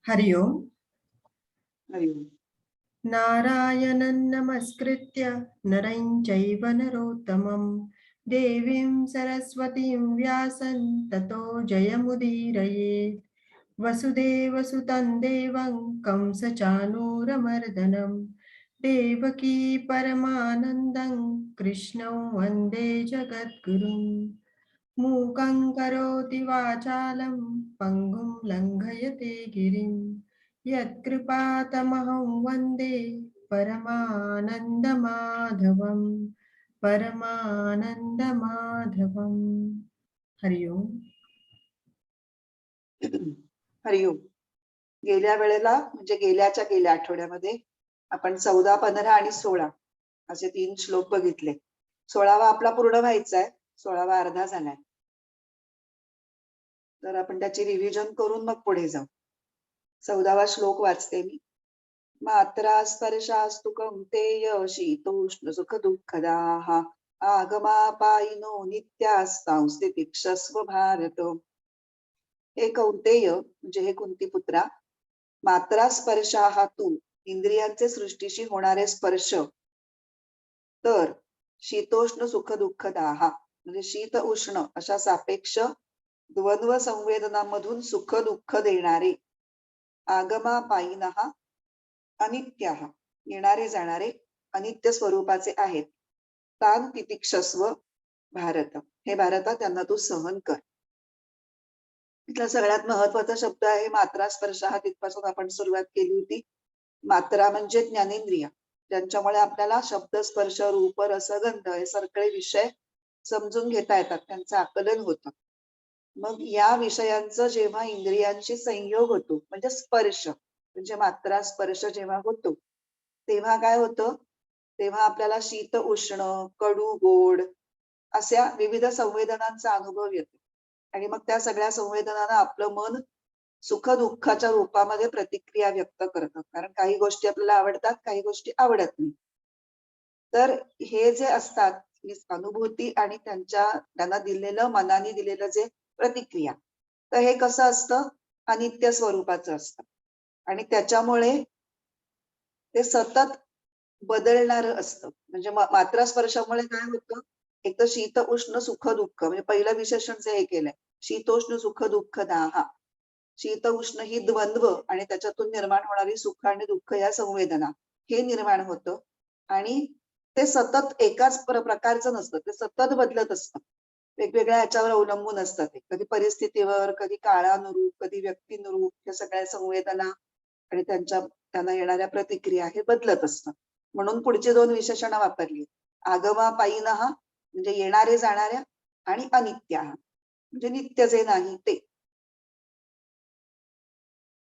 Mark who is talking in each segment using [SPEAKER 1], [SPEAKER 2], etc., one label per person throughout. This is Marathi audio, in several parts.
[SPEAKER 1] हरि ओम।
[SPEAKER 2] हरि ओम.
[SPEAKER 1] नारायणं नमस्कृत्य नरं चैव नरोत्तमं देवीं सरस्वतीं व्यासं ततो जयमुदीरयेत्। वसुदेवसुतं देवं कंसचानूरमर्दनं देवकी परमानन्दं कृष्णं वन्दे जगद्गुरुं। मूकं करोति वाचालं पङ्गुं लङ्घयते गिरिं यत्कृपातमहं वन्दे परमानन्दमाधवं परमानन्दमाधवम्। हरि ओम.
[SPEAKER 2] हरि ओम. गेल्या वेळेला म्हणजे गेल्या आठवड्यामध्ये आपण 14, 15 आणि 16 असे 3 श्लोक बघितले. 16वा आपला पूर्ण व्हायचा आहे, 16वा अर्धा झालाय. तर आपण त्याची रिव्हिजन करून मग पुढे जाऊ. 14वा श्लोक वाचते मी. मात्रा स्पर्शास्तु कौन्तेय शीतोष्ण सुख दुःखदाः आगमापायिनो नित्यास्तांस्ति तिक्षस्व भारत. हे कौन्तेय म्हणजे हे कुंतीपुत्रा, मात्रा स्पर्शाः तू इंद्रियांचे सृष्टीशी होणारे स्पर्श, तर शीतोष्ण सुख दुःखदाः म्हणजे शीत उष्ण अशा सापेक्ष द्वंद्व संवेदनांमधून सुख दुःख देणारे, आगमापायिनः अनित्याः येणारे जाणारे अनित्य स्वरूपाचे आहेत. तान तितिक्षस्व भारत, हे भारता त्यांना तू सहन कर. इथला सगळ्यात महत्वाचा शब्द आहे मात्रा स्पर्श. हा तिथपासून आपण सुरुवात केली होती. मात्रा म्हणजे ज्ञानेंद्रिय, ज्यांच्यामुळे आपल्याला शब्द स्पर्श रूप रस गंध हे सगळे विषय समजून घेता येतात, त्यांचं आकलन होतं. मग या विषयांचं जेव्हा इंद्रियांशी संयोग होतो म्हणजे स्पर्श, म्हणजे मात्रा स्पर्श जेव्हा होतो तेव्हा काय होतं, तेव्हा आपल्याला शीत उष्ण कडू गोड अशा विविध संवेदनांचा अनुभव येतो. आणि मग त्या सगळ्या संवेदनांना आपलं मन सुख दुःखाच्या रूपामध्ये प्रतिक्रिया व्यक्त करतं. कारण काही गोष्टी आपल्याला आवडतात, काही गोष्टी आवडत नाही. तर हे जे असतात ही अनुभूती आणि त्यांना दिलेलं, मनाने दिलेलं जे प्रतिक्रिया, तर हे कसं असतं, अनित्य स्वरूपाचं असतं. आणि त्याच्यामुळे ते सतत बदलणारं असतं. म्हणजे मात्रा स्पर्शामुळे काय होतं, एक तर शीत उष्ण सुख दुःख, म्हणजे पहिलं विशेषण जे हे केलंय, शीतोष्ण सुख दुःख दाहा. शीत उष्ण ही द्वंद्व आणि त्याच्यातून निर्माण होणारी सुख आणि दुःख या संवेदना, हे निर्माण होतं. आणि ते सतत एकाच प्रकारचं नसतं, ते सतत बदलत असतं. वेगवेगळ्या ह्याच्यावर अवलंबून असतं ते, कधी परिस्थितीवर, कधी काळानुरूप, कधी व्यक्तीनुरूप, या सगळ्या संवेदना आणि त्यांना येणाऱ्या प्रतिक्रिया हे बदलत असतं. म्हणून पुढची 2 विशेषणं वापरली. आगमापायिनः म्हणजे येणारे जाणाऱ्या, आणि अनित्याः म्हणजे नित्य जे नाही ते.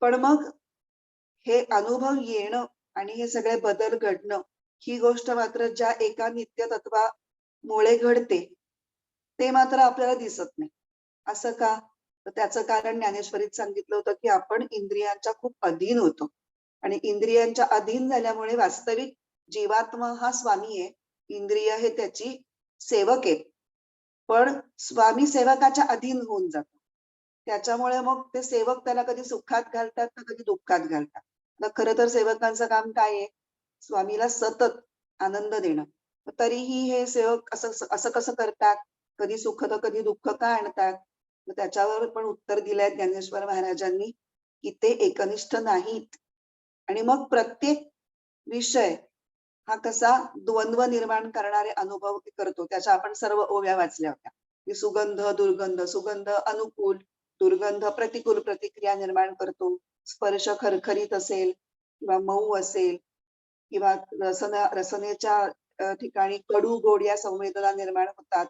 [SPEAKER 2] पण मग हे अनुभव येणं आणि हे सगळे बदल घडणं, ही गोष्ट मात्र ज्या एका नित्य तत्वामुळे घडते ते मात्र आपल्याला दिसत नाही. असं का? तर त्याचं कारण ज्ञानेश्वरीत सांगितलं होतं की आपण इंद्रियांच्या खूप अधीन होतो. आणि इंद्रियांच्या अधीन झाल्यामुळे वास्तविक जीवात्मा हा स्वामी आहे, इंद्रिय हे त्याची सेवक आहेत. पण स्वामी सेवकाच्या अधीन होऊन जातो. त्याच्यामुळे मग ते सेवक त्याला कधी सुखात घालतात तर कधी दुःखात घालतात. तर खरं तर सेवकांचं काम काय आहे? स्वामीला सतत आनंद देणं. तरीही हे सेवक असं असं कसं करतात? कधी सुख तर कधी दुःख का आणतात? त्याच्यावर पण उत्तर दिलंय ज्ञानेश्वर महाराजांनी की ते एकनिष्ठ नाहीत. आणि मग प्रत्येक विषय हा कसा द्वंद्व निर्माण करणारे अनुभव करतो. त्याच्या आपण सर्व ओव्या वाचल्या होत्या की सुगंध दुर्गंध, सुगंध अनुकूल, दुर्गंध प्रतिकूल प्रतिक्रिया निर्माण करतो. स्पर्श खरखरीत असेल किंवा मऊ असेल किंवा रसनेच्या ठिकाणी कडू गोड या संवेदना निर्माण होतात.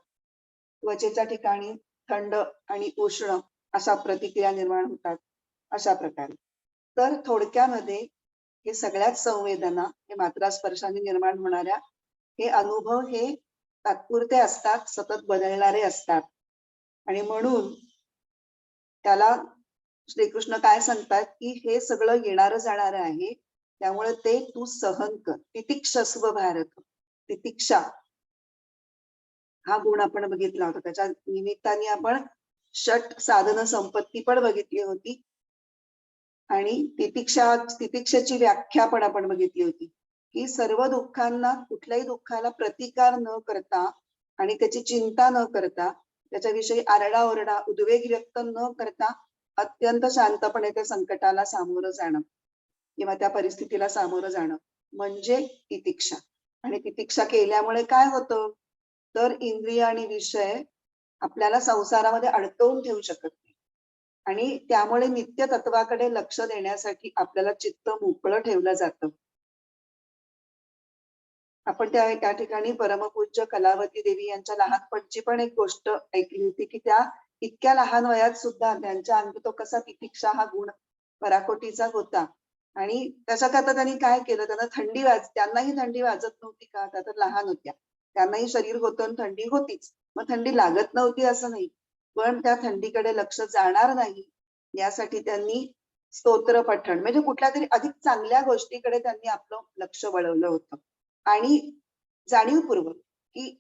[SPEAKER 2] त्वचेच्या ठिकाणी थंड आणि उष्ण अशा प्रतिक्रिया निर्माण होतात. अशा प्रकारे. तर थोडक्यामध्ये हे सगळ्याच संवेदना हे मात्रा स्पर्शाने निर्माण होणाऱ्या हे अनुभव हे तात्पुरते असतात, सतत बदलणारे असतात. आणि म्हणून त्याला श्रीकृष्ण काय सांगतात की हे सगळं येणारं जाणारं आहे, त्यामुळे ते तू सहन कर. तितिक्षस्व भारत. तितिक्षा हा गुण आपण बघितला होता. त्याच्या निमित्ताने आपण षट साधन संपत्ती पण बघितली होती. आणि तितिक्षेची व्याख्या पण आपण बघितली होती, की सर्व दुःखांना, कुठल्याही दुःखाला प्रतिकार न करता आणि त्याची चिंता न करता, त्याच्याविषयी आरडाओरडा, उद्वेग व्यक्त न करता अत्यंत शांतपणे त्या संकटाला सामोरं जाणं किंवा त्या परिस्थितीला सामोरं जाणं म्हणजे तितिक्षा. आणि तितिक्षा केल्यामुळे काय होतं, तर इंद्रिय आणि विषय आपल्याला संसारामध्ये अडकवून ठेवू शकत नाही आणि त्यामुळे नित्य तत्वाकडे लक्ष देण्यासाठी आपल्याला चित्त मोकळं ठेवलं जातं. आपण त्या ठिकाणी परमपूज्य कलावती देवी यांच्या लहानपणची पण एक गोष्ट ऐकली होती, की त्या इतक्या लहान वयात सुद्धा त्यांच्या अंगी तो कसा तितिक्षा हा गुण पराकोटीचा होता. आणि त्याच्याकरता त्यांनी काय केलं, त्यांनाही थंडी वाजत नव्हती का, त्या तर लहान होत्या, त्यांनाही शरीर होतं आणि थंडी होतीच, मग थंडी लागत नव्हती असं नाही, पण त्या थंडीकडे लक्ष जाणार नाही यासाठी त्यांनी स्तोत्र पठण म्हणजे कुठल्या तरी अधिक चांगल्या गोष्टीकडे त्यांनी आपलं लक्ष वळवलं होतं. आणि जाणीवपूर्वक की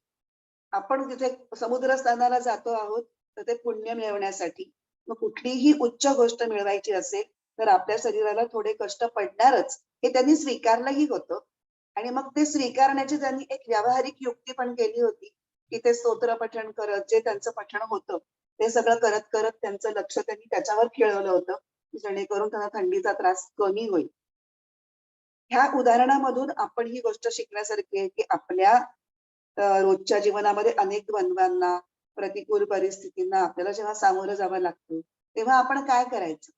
[SPEAKER 2] आपण तिथे समुद्र स्नानाला जातो आहोत, तर ते पुण्य मिळवण्यासाठी. मग कुठलीही उच्च गोष्ट मिळवायची असेल तर आपल्या शरीराला थोडे कष्ट पडणारच, हे त्यांनी स्वीकारलंही होतं. आणि मग ते स्वीकारण्याची त्यांनी एक व्यावहारिक युक्ती पण केली होती, की ते स्तोत्र पठण करत, जे त्यांचं पठण होतं ते सगळं करत करत त्यांचं लक्ष त्यांनी त्याच्यावर खेळवलं होतं, जेणेकरून त्यांना थंडीचा त्रास कमी होईल. ह्या उदाहरणामधून आपण ही गोष्ट शिकण्यासारखी आहे, की आपल्या रोजच्या जीवनामध्ये अनेक द्वंद्वांना, प्रतिकूल परिस्थितींना आपल्याला जेव्हा सामोरं जावं लागतं, तेव्हा आपण काय करायचं?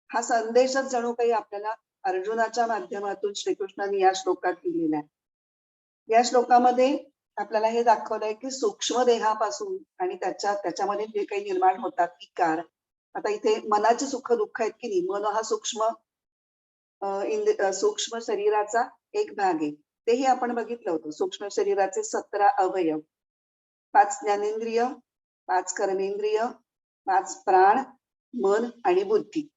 [SPEAKER 2] हा संदेशच जणू काही आपल्याला अर्जुनाच्या माध्यमातून श्रीकृष्णाने या श्लोकात दिलेला आहे. या श्लोकामध्ये आपल्याला हे दाखवलंय, की सूक्ष्म देहापासून आणि त्याच्यामध्ये जे काही निर्माण होतात विकार. आता इथे मनाची सुख दुःख आहेत की नाही, मन हा सूक्ष्म शरीराचा एक भाग आहे. तेही आपण बघितलं होतं. सूक्ष्म शरीराचे 17 अवयव, 5 ज्ञानेंद्रिय, 5 कर्मेंद्रिय, 5 प्राण, मन आणि बुद्धी.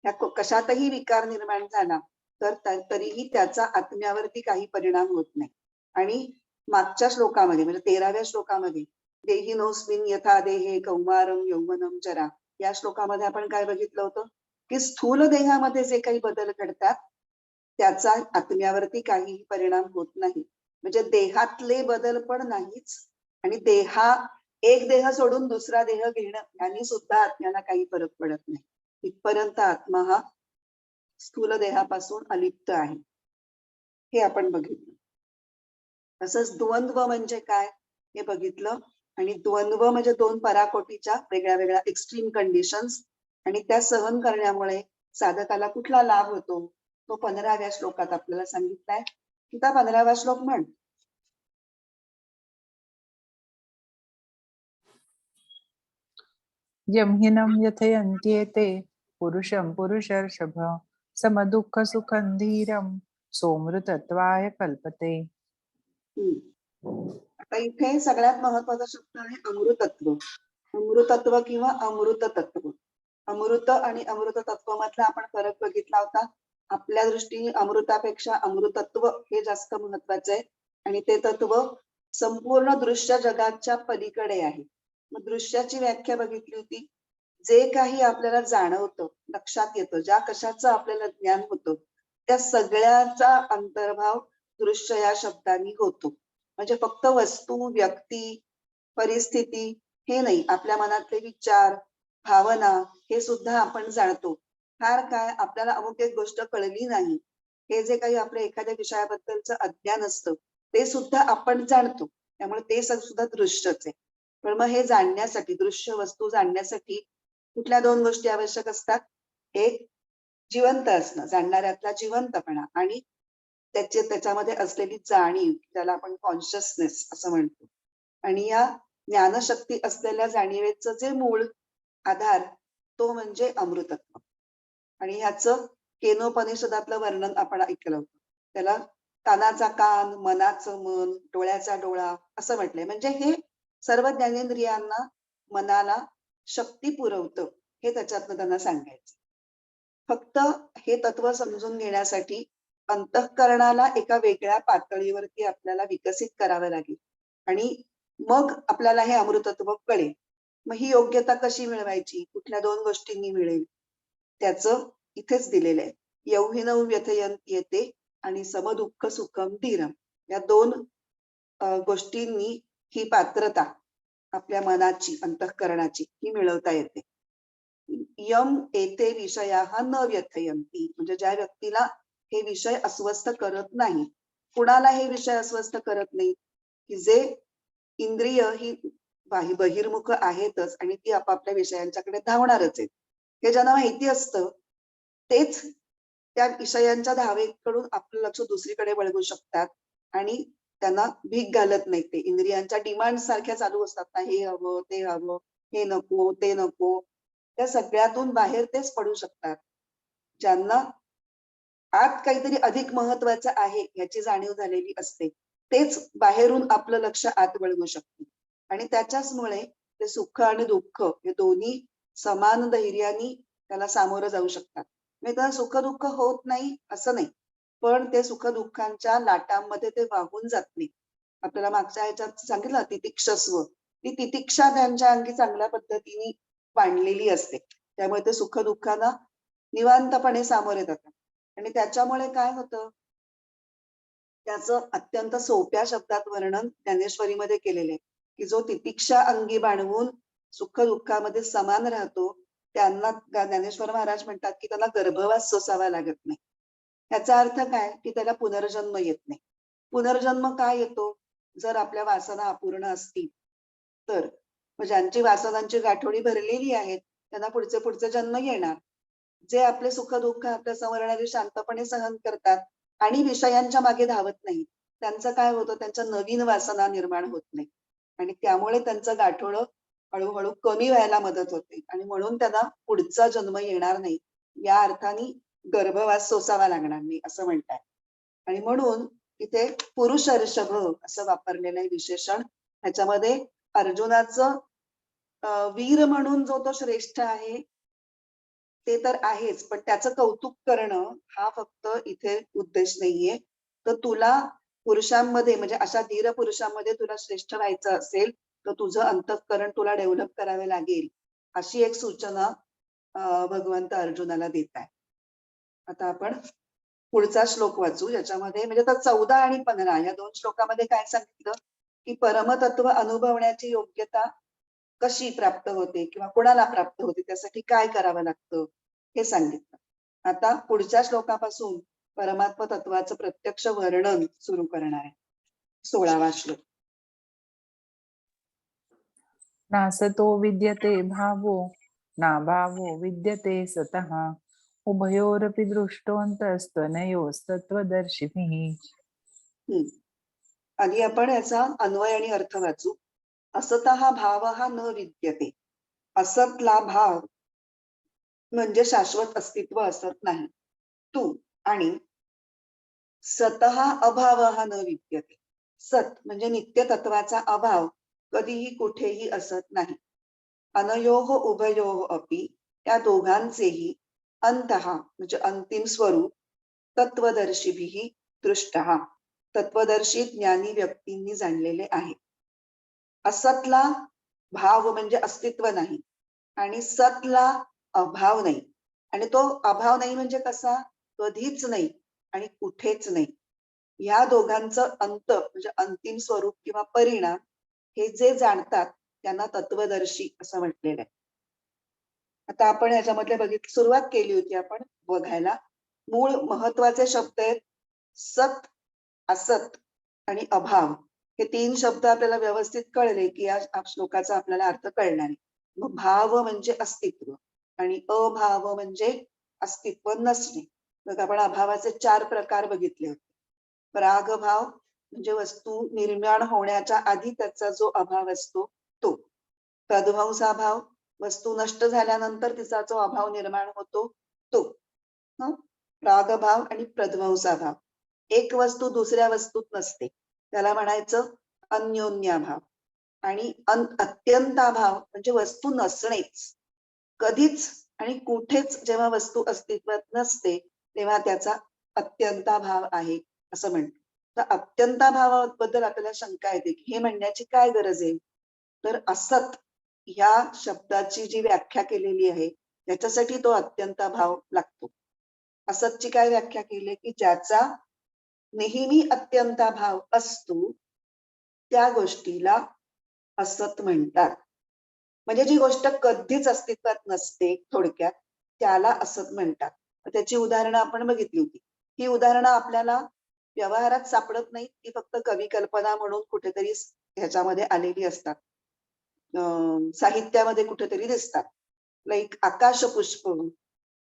[SPEAKER 2] ह्या कशातही विकार निर्माण झाला तर तरीही त्याचा आत्म्यावरती काही परिणाम होत नाही. आणि मागच्या श्लोकामध्ये म्हणजे 13व्या श्लोकामध्ये देहिनोऽस्मिन् यथा देहे कौमारं यौवनं जरा, या श्लोकामध्ये आपण काय बघितलं होतं, की स्थूल देहामध्ये जे काही बदल घडतात त्याचा आत्म्यावरती काहीही परिणाम होत नाही. म्हणजे देहातले बदल पण नाहीच आणि एक देह सोडून दुसरा देह घेणं यांनी सुद्धा आत्म्याला काही फरक पडत नाही. इथपर्यंत आत्मा हा स्थूल देहापासून अलिप्त आहे, हे आपण बघितलं. तसंच द्वंद्व म्हणजे काय हे बघितलं. आणि द्वंद्व म्हणजे दोन पराकोटीच्या वेगळ्या वेगळ्या एक्स्ट्रीम कंडिशन्स आणि त्या सहन करण्यामुळे साधकाला कुठला लाभ होतो तो 15व्या श्लोकात आपल्याला सांगितलाय. त्या 15वा श्लोक म्हण.
[SPEAKER 3] यं हिनं यथयन्त्येते पुरुषं पुरुषर्षभ समदुःखसुखं धीरं सोमृतत्वाय कल्पते.
[SPEAKER 2] आता इथे सगळ्यात महत्वाचा शब्द आहे अमृतत्व. अमृतत्व किंवा अमृत तत्व. अमृत आणि अमृत तत्व मधला आपण फरक बघितला होता. आपल्या दृष्टीने अमृतापेक्षा अमृतत्व हे जास्त महत्वाचं आहे आणि ते तत्व संपूर्ण दृश्य जगाच्या पलीकडे आहे. मग दृश्याची व्याख्या बघितली होती, जे काही आपल्याला जाणवतं, लक्षात येतं, ज्या कशाचं आपल्याला ज्ञान होतं त्या सगळ्याचा अंतर्भाव दृश्य या शब्दांनी होतो. म्हणजे फक्त वस्तू, व्यक्ती, परिस्थिती हे नाही, आपल्या मनातले विचार, भावना हे सुद्धा आपण जाणतो. फार काय आपल्याला अमुक एक गोष्ट कळली नाही, हे जे काही आपल्या एखाद्या विषयाबद्दलचं अज्ञान असतं ते सुद्धा आपण जाणतो. त्यामुळे ते सुद्धा दृश्यच आहे. पण मग हे जाणण्यासाठी, दृश्य वस्तू जाणण्यासाठी कुठल्या 2 गोष्टी आवश्यक असतात? एक जिवंत असणं, जाणणाऱ्यातला जिवंतपणा आणि त्याच्यामध्ये असलेली जाणीव, त्याला आपण कॉन्शियसनेस असं म्हणतो. आणि या ज्ञानशक्ती असलेल्या जाणीवेचं जे मूळ आधार तो म्हणजे अमृतत्व. आणि ह्याचं केनोपनिषदातलं वर्णन आपण ऐकलं होतं. त्याला कानाचा कान, मनाचं मन, डोळ्याचा डोळा असं म्हटलंय. म्हणजे हे सर्व ज्ञानेंद्रियांना, मनाला शक्ती पुरवतं, हे त्याच्यातनं त्यांना सांगायचं. फक्त हे तत्व समजून घेण्यासाठी अंतःकरणाला एका वेगळ्या पातळीवरती आपल्याला विकसित करावं लागेल आणि मग आपल्याला हे अमृतत्व कळेल. मग ही योग्यता कशी मिळवायची, कुठल्या 2 गोष्टींनी मिळेल? त्याचं इथेच दिलेलं आहे. यौहिनौ व्यथयन्त्येते आणि समदुःख सुखम धीरम, या दोन गोष्टींनी ही पात्रता आपल्या मनाची, अंतःकरणाची ही मिळवता येते. यम एते विषयाः न व्यथयन्ति, म्हणजे ज्या व्यक्तीला हे विषय अस्वस्थ करत नाही. कुणाला हे विषय अस्वस्थ करत नाही? की जे इंद्रिय ही बहिर्मुख आहेतच आणि ती आपापल्या विषयांच्याकडे धावणारच आहेत. हे ज्यांना माहिती असतं तेच त्या विषयांच्या धावेकडून आपलं लक्ष दुसरीकडे वळवू शकतात आणि त्यांना भीक घालत नाही. ते इंद्रियांच्या डिमांड सारख्या चालू असतात ना, हे हवं, ते हवं, हे नको, ते नको. त्या सगळ्यातून बाहेर तेच पडू शकतात. ज्यांना आत काहीतरी अधिक महत्वाचं आहे याची जाणीव झालेली असते, तेच बाहेरून आपलं लक्ष आत वळवू शकते. आणि त्याच्याचमुळे ते सुख आणि दुःख हे दोन्ही समान धैर्याने त्याला सामोरं जाऊ शकतात. म्हणजे त्याला सुख दुःख होत नाही असं नाही, पण ते सुख दुःखांच्या लाटांमध्ये ते वाहून जात नाही. आपल्याला मागच्या ह्याच्यात सांगितलं तितिक्षस्व, ती तितिक्षा त्यांच्या अंगी चांगल्या पद्धतीने मांडलेली असते. त्यामुळे ते सुख दुःखांना निवांतपणे सामोरे जातात. आणि त्याच्यामुळे काय होतं, त्याचं अत्यंत सोप्या शब्दात वर्णन ज्ञानेश्वरीमध्ये केलेलं आहे, की जो तितिक्षा अंगी बाणवून सुख दुःखामध्ये समान राहतो, त्यांना ज्ञानेश्वर महाराज म्हणतात की त्याला गर्भवास सोसावा लागत नाही. याचा अर्थ काय, की त्याला पुनर्जन्म येत नाही. पुनर्जन्म काय येतो, जर आपल्या वासना अपूर्ण असतील तर. ज्यांची वासनांची गाठोडी भरलेली आहेत त्यांना पुढचे पुढचे जन्म येणार. जे आपले सुख दुःख आपल्या समोर शांतपणे सहन करतात आणि विषयांच्या मागे धावत नाही, त्यांचं काय होतं, त्यांच्या नवीन वासना निर्माण होत नाही आणि त्यामुळे त्यांचं गाठोडं हळूहळू कमी व्हायला मदत होते आणि म्हणून त्यांना पुढचा जन्म येणार नाही. या अर्थाने गर्भवास सोसावा लागणार नाही असं म्हणतात. आणि म्हणून इथे पुरुषर्षभ असं वापरलेलं आहे विशेषण. ह्याच्यामध्ये अर्जुनाचं वीर म्हणून जो तो श्रेष्ठ आहे ते तर आहेच, पण त्याचं कौतुक करणं हा फक्त इथे उद्देश नाहीये. तर तुला पुरुषांमध्ये म्हणजे अशा धीर पुरुषांमध्ये तुला श्रेष्ठ व्हायचं असेल तर तुझं अंतःकरण तुला डेव्हलप करावे लागेल, अशी एक सूचना भगवंत अर्जुनाला देत आहे. आता आपण पुढचा श्लोक वाचू. याच्यामध्ये म्हणजे आता 14 आणि 15 या दोन श्लोकामध्ये काय सांगितलं, की परमतत्व अनुभवण्याची योग्यता कशी प्राप्त होते किंवा कोणाला प्राप्त होते, त्यासाठी काय करावं लागतं हे सांगितलं. आता पुढच्या श्लोकापासून परमात्म तत्वाचं प्रत्यक्ष वर्णन सुरू करणार आहे. 16वा श्लोक.
[SPEAKER 3] नासतो विद्यते भावो नाभावो विद्यते सतः उभयोरपि दृष्टोऽन्तस्तनयोस्तत्त्वदर्शिभिः.
[SPEAKER 2] आधी आपण याचा अन्वय आणि अर्थ वाचू. असतः भाव हा न विद्यते. असतला भाव म्हणजे शाश्वत अस्तित्व असत नाही तू, आणि सतः अभाव हा न विद्यते. सत म्हणजे नित्य तत्वाचा अभाव कधीही कुठेही असत नाही. अनयोः उभयोः अपि, या दोघांचेही अंतः म्हणजे अंतिम स्वरूप तत्वदर्शीभिः दृष्टः, तत्वदर्शी ज्ञानी व्यक्तींनी जाणलेले आहे. असतला भाव म्हणजे अस्तित्व नाही आणि सतला अभाव नाही. आणि तो अभाव नाही म्हणजे कसा, कधीच नाही आणि कुठेच नाही. या दोघांचं अंत म्हणजे अंतिम स्वरूप किंवा परिणाम हे जे जाणतात त्यांना तत्वदर्शी असं म्हटलेलं आहे. आता आपण याच्यामधले सुरुवात केली होती आपण बघायला. मूळ महत्वाचे शब्द आहेत सत, असत आणि अभाव. हे 3 शब्द आपल्याला व्यवस्थित कळले की या श्लोकाचा आपल्याला अर्थ कळणार आहे. मग भाव म्हणजे अस्तित्व आणि अभाव म्हणजे अस्तित्व नसणे. मग आपण अभावाचे 4 प्रकार बघितले होते. प्रागभाव म्हणजे वस्तू निर्माण होण्याच्या आधी त्याचा जो अभाव असतो तो. तद्भंसाभाव, वस्तू नष्ट झाल्यानंतर तिचा जो अभाव निर्माण होतो तो. प्रागभाव आणि प्रध्वंसाभाव. एक वस्तू दुसऱ्या वस्तूत नसते, त्याला म्हणायचं अन्योन्याभाव. आणि अत्यंताभाव म्हणजे वस्तू नसणेच. कधीच आणि कुठेच जेव्हा वस्तू अस्तित्वात नसते तेव्हा त्याचा अत्यंताभाव आहे असं म्हणतो. तर अत्यंताभावाबद्दल आपल्याला शंका येते की हे म्हणण्याची काय गरज आहे. तर असत ह्या शब्दाची जी व्याख्या केलेली आहे याच्यासाठी तो अत्यंताभाव लागतो. असतची काय व्याख्या केली की ज्याचा नेहमी अत्यंताभाव असतो त्या गोष्टीला असत म्हणतात. म्हणजे जी गोष्ट कधीच अस्तित्वात नसते थोडक्यात त्याला असत म्हणतात. त्याची उदाहरणं आपण बघितली होती. ही उदाहरणं आपल्याला व्यवहारात सापडत नाही, ती फक्त कवी कल्पना म्हणून कुठेतरी ह्याच्यामध्ये आलेली असतात, साहित्यामध्ये कुठेतरी दिसतात. लाईक आकाशपुष्प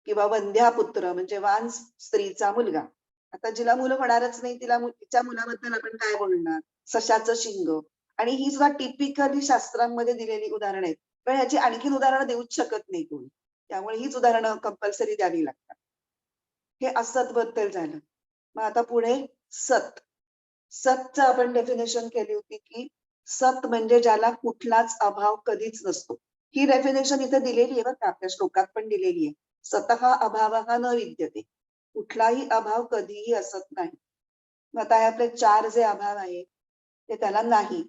[SPEAKER 2] किंवा वंध्यापुत्र म्हणजे वान स्त्रीचा मुलगा. आता जिला मुलं होणारच नाही तिच्या मुलाबद्दल आपण काय बोलणार? सशाचं शिंग. आणि ही सुद्धा टिपिकली शास्त्रांमध्ये दिलेली उदाहरणं आहेत. पण ह्याची आणखीन उदाहरणं देऊच शकत नाही कोणी. त्यामुळे हीच उदाहरणं कंपल्सरी द्यावी लागतात. हे असत बद्दल झालं. मग आता पुढे सत. सतचं आपण डेफिनेशन केली होती की सत म्हणजे ज्याला कुठलाच अभाव कधीच नसतो. ही डेफिनेशन इथे दिलेली आहे बरं का, आपल्या श्लोकात पण दिलेली आहे. सतः अभावः न विद्यते. कुठलाही अभाव कधीही असत नाही. मग आता हे आपले 4 जे अभाव आहेत ते त्याला नाही.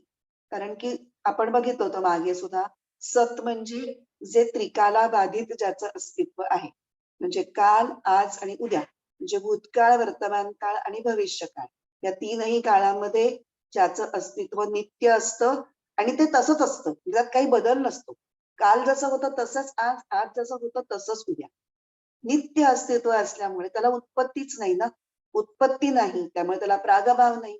[SPEAKER 2] कारण की आपण बघितलं होतं मागे सुद्धा, सत म्हणजे जे त्रिकाला बाधित ज्याचं अस्तित्व आहे. म्हणजे काल, आज आणि उद्या. म्हणजे भूतकाळ, वर्तमान काळ आणि भविष्यकाळ. या तीनही काळामध्ये ज्याचं अस्तित्व नित्य असतं आणि ते तसंच असतं. त्यात काही बदल नसतो. काल जसं होतं तसंच आज, आज जसं होतं तसंच उद्या. नित्य अस्तित्व असल्यामुळे त्याला उत्पत्तीच नाही ना. उत्पत्ती नाही त्यामुळे त्याला प्रागभाव नाही.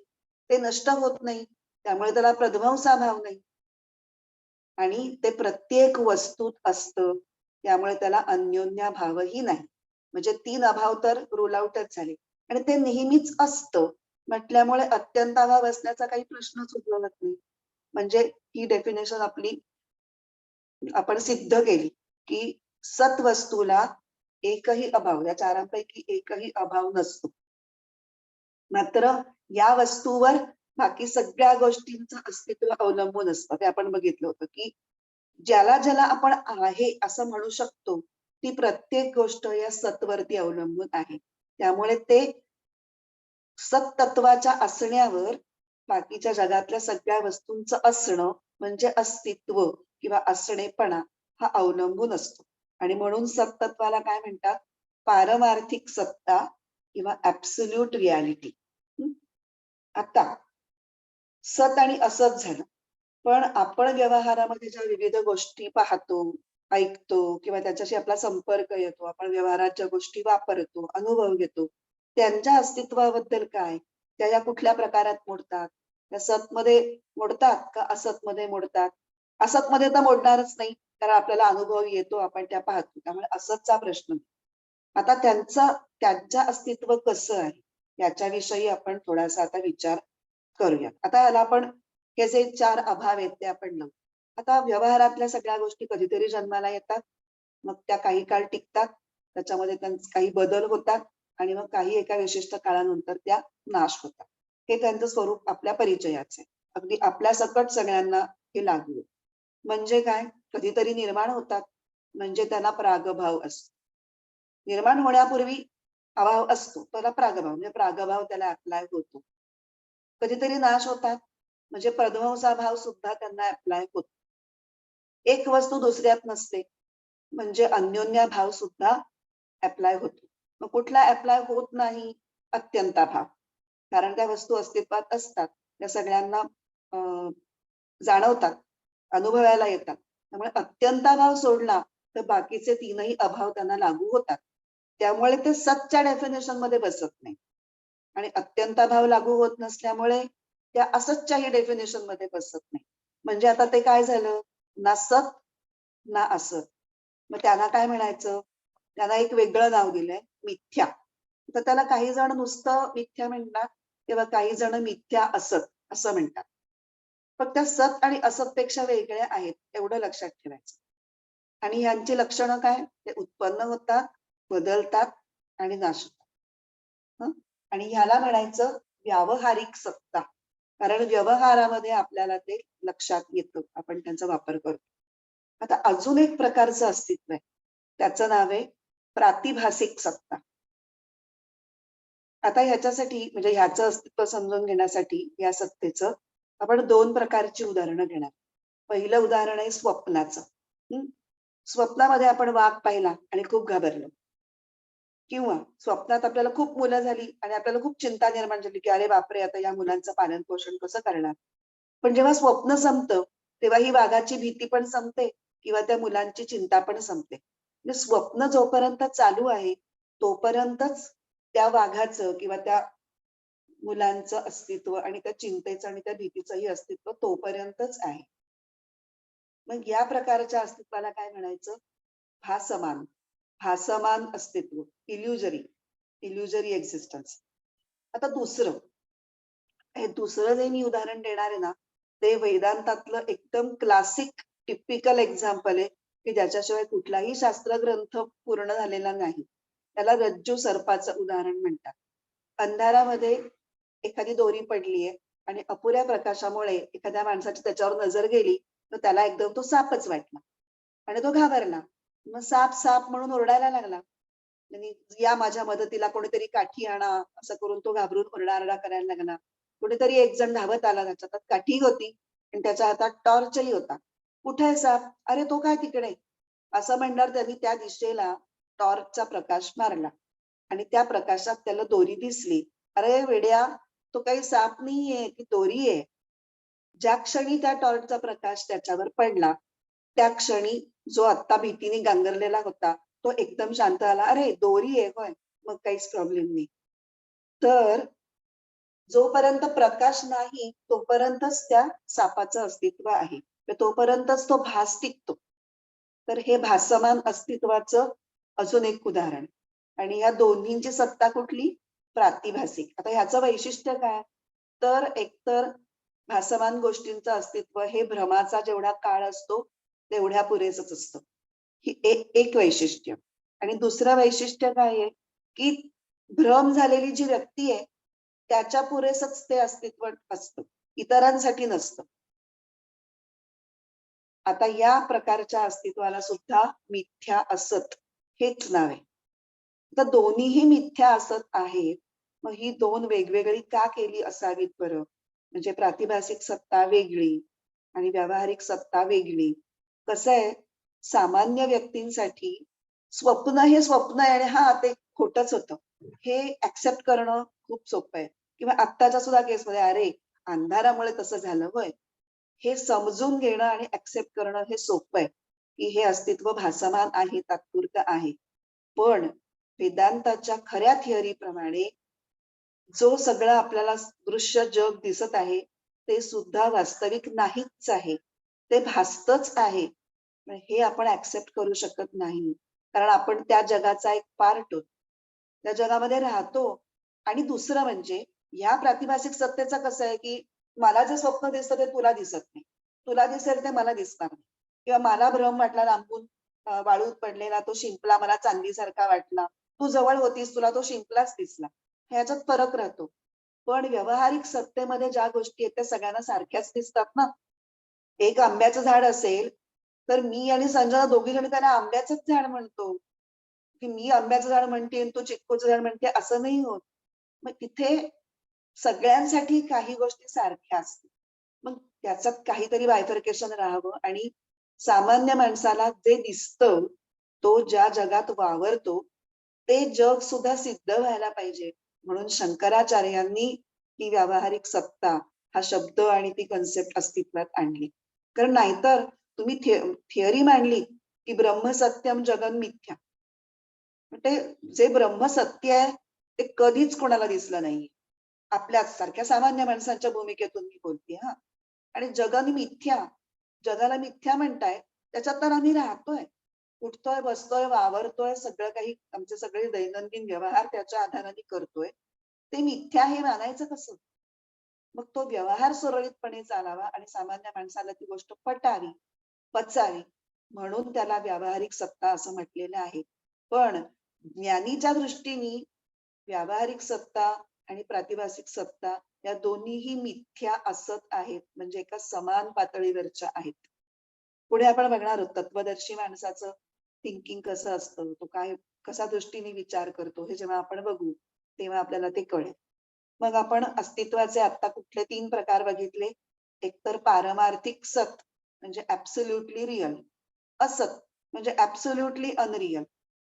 [SPEAKER 2] ते नष्ट होत नाही त्यामुळे त्याला प्रध्वंसाभाव नाही. आणि ते प्रत्येक वस्तूत असतं त्यामुळे त्याला अन्योन्याभावही नाही. म्हणजे 3 अभाव तर रूल आउटच झाले. आणि ते नेहमीच असतं म्हटल्यामुळे अत्यंताभाव असण्याचा काही प्रश्नच उद्भवत नाही. म्हणजे ही डेफिनेशन आपली आपण सिद्ध केली की सत वस्तूला एकही अभाव, या 4 एकही अभाव नसतो. मात्र या वस्तूवर बाकी सगळ्या गोष्टींचं अस्तित्व अवलंबून असतं. ते आपण बघितलं होतं की ज्याला ज्याला आपण आहे असं म्हणू शकतो ती प्रत्येक गोष्ट या सतवरती अवलंबून आहे. त्यामुळे ते सत्तत्वाच्या असण्यावर बाकीच्या जगातल्या सगळ्या वस्तूंचं असणं म्हणजे अस्तित्व किंवा असणेपणा हा अवलंबून असतो. आणि म्हणून सत्तत्वाला काय म्हणतात? पारमार्थिक सत्ता किंवा ऍब्सोल्यूट रियालिटी. आता सत आणि असत झालं. पण आपण व्यवहारामध्ये ज्या विविध गोष्टी पाहतो, ऐकतो किंवा त्याच्याशी आपला संपर्क येतो, आपण व्यवहारात ज्या गोष्टी वापरतो, अनुभव घेतो, त्यांच्या अस्तित्वाबद्दल काय? त्या या कुठल्या प्रकारात मोडतात? त्या सतमध्ये मोडतात का असतमध्ये मोडतात? असतमध्ये तर मोडणारच नाही, कारण आपल्याला अनुभव येतो, आपण त्या पाहतो. त्यामुळे असतचा प्रश्न. आता त्यांचं अस्तित्व कसं आहे याच्याविषयी आपण थोडासा आता विचार करूया. आता याला आपण हे जे 4 अभाव आहेत ते आपण लावू. आता व्यवहारातल्या सगळ्या गोष्टी कधीतरी जन्माला येतात, मग त्या काही काळ टिकतात, त्याच्यामध्ये त्यांचे काही बदल होतात आणि मग काही एका विशिष्ट काळानंतर त्या नाश होतात. हे त्यांचं स्वरूप आपल्या परिचयाचे. अगदी आपल्या सकट सगळ्यांना हे लागू आहे. म्हणजे काय? कधीतरी निर्माण होतात म्हणजे त्यांना प्रागभाव असतो. निर्माण होण्यापूर्वी अभाव असतो, त्याला प्रागभाव म्हणजे प्रागभाव त्याला अप्लाय होतो. कधीतरी नाश होतात म्हणजे प्रध्वंसाभाव सुद्धा त्यांना अप्लाय होतो. एक वस्तू दुसऱ्यात नसते म्हणजे अन्योन्याभाव सुद्धा अप्लाय होतो. मग कुठला अप्लाय होत नाही? अत्यंताभाव. कारण त्या वस्तू अस्तित्वात असतात, त्या सगळ्यांना जाणवतात, अनुभवायला येतात. त्यामुळे अत्यंताभाव सोडला तर बाकीचे 3ही अभाव त्यांना लागू होतात. त्यामुळे ते सतच्या डेफिनेशन मध्ये बसत नाही. आणि अत्यंताभाव लागू होत नसल्यामुळे त्या असतच्याही डेफिनेशन मध्ये बसत नाही. म्हणजे आता ते काय झालं? ना सत ना असत. मग त्यांना काय म्हणायचं? त्यांना एक वेगळं नाव दिलंय, मिथ्या. तर त्याला काही जण नुसतं मिथ्या म्हणतात किंवा काही जण मिथ्या असत असं म्हणतात. फक्त सत आणि असत पेक्षा वेगळे आहेत एवढं लक्षात ठेवायचं. आणि यांची लक्षणं काय? ते उत्पन्न होतात, बदलतात आणि नाश होतात. आणि ह्याला म्हणायचं व्यावहारिक सत्ता. कारण व्यवहारामध्ये आपल्याला ते लक्षात येतं, आपण त्यांचा वापर करतो. आता अजून एक प्रकारचं अस्तित्व आहे, त्याचं नाव आहे प्रातिभासिक सत्ता. आता ह्याच्यासाठी म्हणजे ह्याचं अस्तित्व समजून घेण्यासाठी या सत्तेचं आपण 2 प्रकारची उदाहरणं घेणार. पहिलं उदाहरण आहे स्वप्नाचं. स्वप्नामध्ये आपण वाघ पाहिला आणि खूप घाबरलो, किंवा स्वप्नात आपल्याला खूप मुलं झाली आणि आपल्याला खूप चिंता निर्माण झाली की अरे बापरे, आता या मुलांचं पालन पोषण कसं करणार. पण जेव्हा स्वप्न संपतं तेव्हा ही वाघाची भीती पण संपते किंवा त्या मुलांची चिंता पण संपते. म्हणजे स्वप्न जोपर्यंत चालू आहे तोपर्यंतच त्या वाघाचं किंवा त्या मुलांचं अस्तित्व आणि त्या चिंतेचं आणि त्या भीतीचंही अस्तित्व तोपर्यंतच आहे. मग या प्रकारच्या अस्तित्वाला काय म्हणायचं? भासमान. भासमान अस्तित्व, इल्युजरी एक्झिस्टन्स. आता दुसरं जे मी उदाहरण देणार आहे ना, ते वेदांतातलं एकदम क्लासिक टिपिकल एक्झाम्पल आहे की ज्याच्याशिवाय कुठलाही शास्त्र ग्रंथ पूर्ण झालेला नाही. त्याला रज्जू सर्पाचं उदाहरण म्हणतात. अंधारामध्ये एखादी दोरी पडलीये आणि अपुऱ्या प्रकाशामुळे एखाद्या माणसाची त्याच्यावर नजर गेली तर त्याला एकदम तो सापच वाटला आणि तो घाबरला. मग साप साप म्हणून ओरडायला लागला आणि या माझ्या मदतीला, कोणीतरी काठी आणा, असं करून तो घाबरून ओरडाआरडा करायला लागला. कुठेतरी एक जण धावत आला, त्याच्या हातात काठी होती आणि त्याच्या हातात टॉर्चही होता. कुठे आहे साप? अरे तो काय तिकडे, असं म्हणणार त्यांनी त्या दिशेला टॉर्चचा प्रकाश मारला आणि त्या प्रकाशात त्याला दोरी दिसली. अरे वेड्या, तो काही साप नाहीये, ती दोरी आहे. ज्या क्षणी त्या टॉर्चचा प्रकाश त्याच्यावर पडला त्या क्षणी जो आत्ता भीतीने गांगरलेला होता तो एकदम शांत आला. अरे दोरी आहे होय, मग काहीच प्रॉब्लेम नाही. तर जोपर्यंत प्रकाश नाही तोपर्यंतच त्या सापाचं अस्तित्व आहे, तोपर्यंतच तो भास टिकतो. तर हे भासमान अस्तित्वाचं अजून एक उदाहरण. आणि या दोन्हींची सत्ता कुठली? प्रातिभासिक. आता ह्याचं वैशिष्ट्य काय? तर एकतर भासमान गोष्टींचं अस्तित्व हे भ्रमाचा जेवढा काळ असतो तेवढ्या पुरेसच असतं, ही एक वैशिष्ट्य. आणि दुसरं वैशिष्ट्य काय आहे की भ्रम झालेली जी व्यक्ती आहे त्याच्या पुरेसच ते अस्तित्व असतं, इतरांसाठी नसतं. आता या प्रकारच्या अस्तित्वाला सुद्धा मिथ्या असत हेच नाव आहे. तर दोन्हीही मिथ्या असत आहेत. मग ही दोन वेगवेगळी का केली असावीत बरं? म्हणजे प्रातिभासिक सत्ता वेगळी आणि व्यावहारिक सत्ता वेगळी. कसं आहे, सामान्य व्यक्तींसाठी स्वप्न हे स्वप्न आहे आणि हा ते खोटच होतं हे ऍक्सेप्ट करणं खूप सोपं आहे. किंवा आत्ताच्या सुद्धा केसमध्ये अरे अंधारामुळे तसं झालं होय, हे समजून घेणं आणि ऍक्सेप्ट करणं हे सोपं आहे की हे अस्तित्व भासमान आहे, तात्पुरतं आहे. पण वेदांताच्या खऱ्या थिअरी प्रमाणे जो सगळं आपल्याला दृश्य जग दिसत आहे ते सुद्धा वास्तविक नाहीच आहे, ते भासतच आहे. हे आपण ऍक्सेप्ट करू शकत नाही, कारण आपण त्या जगाचा एक पार्ट आहोत, त्या जगामध्ये राहतो. आणि दुसरं म्हणजे ह्या प्रातिभासिक सत्तेचं कसं आहे की मला जे स्वप्न दिसतं ते तुला दिसत नाही, तुला दिसेल ते मला दिसणार नाही. किंवा मला भ्रम वाटला लांबून वाळूत पडलेला तो शिंपला मला चांदीसारखा वाटला, तू जवळ होतीस तुला तो शिंपलाच दिसला. ह्याच्यात फरक राहतो. पण व्यावहारिक सत्तेमध्ये ज्या गोष्टी आहेत त्या सगळ्यांना सारख्याच दिसतात ना. एक आंब्याचं झाड असेल तर मी आणि संजना दोघी जणी त्याला आंब्याचंच झाड म्हणतो, की मी आंब्याचं झाड म्हणते आणि तो चिक्कूचं झाड म्हणते, असं नाही होत. मग तिथे सगळ्यांसाठी काही गोष्टी सारख्या असतात. मग त्याच्यात काहीतरी बायफर्केशन राहावं आणि सामान्य माणसाला जे दिसतं, तो ज्या जगात वावरतो ते जग सुद्धा सिद्ध व्हायला पाहिजे. म्हणून शंकराचार्यांनी ही व्यावहारिक सत्ता हा शब्द आणि ती कन्सेप्ट अस्तित्वात आणली. कारण नाहीतर तुम्ही थिअरी मांडली की ब्रह्मसत्यम जगन मिथ्या, ते जे ब्रह्म सत्य आहे ते कधीच कोणाला दिसलं नाही. आपल्याच सारख्या सामान्य माणसांच्या भूमिकेतून मी बोलते हा. आणि जगन मिथ्या, जगाला मिथ्या म्हणताय, त्याच्यात तर आम्ही राहतोय, उठतोय बसतोय वावरतोय, सगळं काही आमचे सगळे दैनंदिन व्यवहार त्याच्या आधाराने करतोय. ते मिथ्या हे मानायचं कसं? मग तो व्यवहार सुरळीतपणे चालावा आणि सामान्य माणसाला ती गोष्ट पटावी, पचावी, म्हणून त्याला व्यावहारिक सत्ता असं म्हटलेलं आहे. पण ज्ञानीच्या दृष्टीने व्यावहारिक सत्ता आणि प्रातिभासिक सत्ता या दोन्हीही मिथ्या असत आहेत, म्हणजे एका समान पातळीवरच्या आहेत. पुढे आपण बघणार आहोत तत्वदर्शी माणसाचं थिंकिंग कसं असतं, तो काय कसा दृष्टीने विचार करतो, हे जेव्हा आपण बघू तेव्हा आपल्याला ते कळेल. मग आपण अस्तित्वाचे आता कुठले 3 प्रकार बघितले. एक तर पारमार्थिक सत म्हणजे ऍब्सोल्युटली रिअल. असत म्हणजे ऍब्सोल्युटली अनरियल,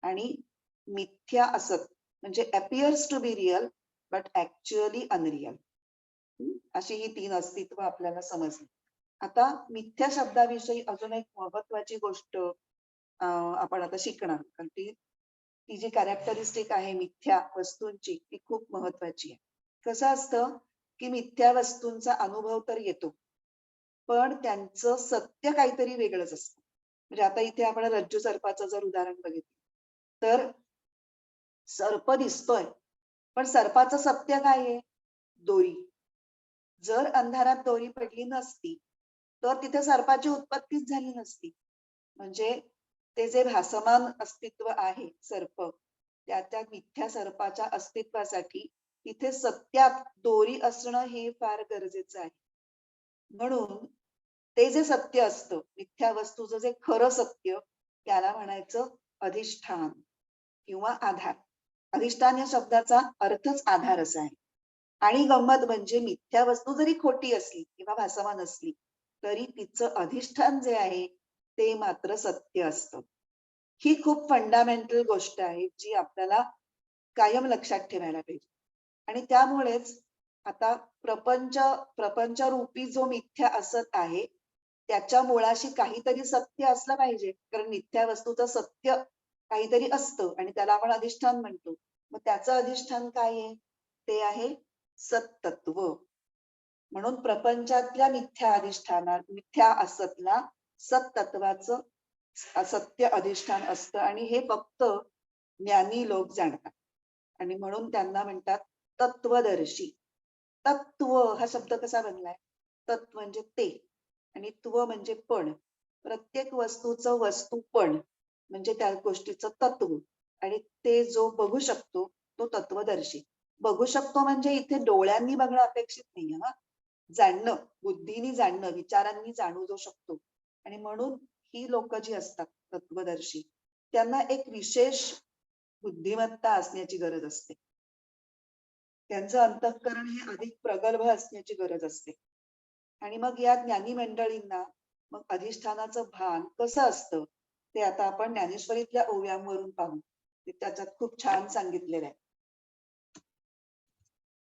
[SPEAKER 2] आणि मिथ्या असत म्हणजे appears to be real but actually unreal. अशी ही 3 अस्तित्व आपल्याला समजली. आता मिथ्या शब्दाविषयी अजून एक महत्वाची गोष्ट आपण आता शिकणार, कारण ती जी कॅरेक्टरिस्टिक आहे मिथ्या वस्तूंची ती खूप महत्वाची आहे. कसं असतं की मिथ्या वस्तूंचा अनुभव तर येतो, पण त्यांचं सत्य काहीतरी वेगळंच असतं. म्हणजे आता इथे आपण रज्जू सर्पाचं जर उदाहरण बघितलं तर सर्प दिसतोय, पण सर्पाचं सत्य काय आहे? दोरी. जर अंधारात दोरी पडली नसती तर तिथे सर्पाची उत्पत्तीच झाली नसती. म्हणजे ते जे भासमान अस्तित्व आहे सर्प, त्या मिथ्या सर्पाच्या अस्तित्वासाठी तिथे सत्यात दोरी असणं हे फार गरजेचं आहे. म्हणून ते जे सत्य असतं, मिथ्या वस्तूचं जे खरं सत्य, त्याला म्हणायचं अधिष्ठान किंवा आधार. अधिष्ठान या शब्दाचा अर्थच आधार असा आहे. आणि गंमत म्हणजे मिथ्या वस्तू जरी खोटी असली किंवा भासमान असली तरी तिचं अधिष्ठान जे आहे ते मात्र सत्य असतं. ही खूप फंडामेंटल गोष्ट आहे जी आपल्याला कायम लक्षात ठेवायला पाहिजे. आणि त्यामुळेच आता प्रपंच रूपी जो मिथ्या असत आहे त्याच्या मुळाशी काहीतरी सत्य असलं पाहिजे, कारण मिथ्या वस्तूचं सत्य काहीतरी असतं आणि त्याला आपण अधिष्ठान म्हणतो. मग त्याचं अधिष्ठान काय आहे? ते आहे सत्तत्व. म्हणून प्रपंचातल्या मिथ्या असतला सत्तत्वाचं असत्य अधिष्ठान असतं, आणि हे फक्त ज्ञानी लोक जाणतात. आणि म्हणून त्यांना म्हणतात तत्वदर्शी. तत्व हा शब्द कसा बनलाय? तत्व म्हणजे ते, आणि त्व म्हणजे पण. प्रत्येक वस्तूचं वस्तूपण म्हणजे त्या गोष्टीचं तत्व, आणि ते जो बघू शकतो तो तत्वदर्शी. बघू शकतो म्हणजे इथे डोळ्यांनी बघणं अपेक्षित नाहीये ना, जाणणं, बुद्धीने जाणणं, विचारांनी जाणू जो शकतो. आणि म्हणून ही लोक जी असतात तत्वदर्शी, त्यांना एक विशेष बुद्धिमत्ता असण्याची गरज असते. त्यांचं अंतःकरण हे अधिक प्रगल्भ असण्याची गरज असते. आणि मग या ज्ञानी मंडळींना मग अधिष्ठानाचं भान कसं असतं ते आता आपण ज्ञानेश्वरीतल्या ओव्यांवरून पाहू. ते त्याच्यात खूप छान सांगितलेलं आहे.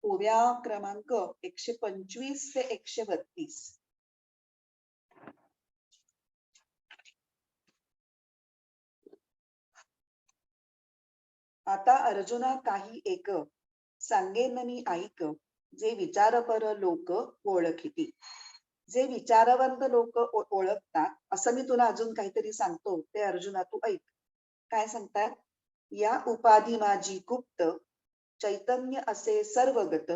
[SPEAKER 2] ओव्या क्रमांक 125 ते 132. आता अर्जुना काही एक सांगेन मी ऐक, जे विचारपर लोक ओळखिती. जे विचारवंत लोक ओळखतात असं मी तुला अजून काहीतरी सांगतो, ते अर्जुना तू ऐक. काय सांगतात? या उपाधी माझी गुप्त, चैतन्य असे सर्वगत,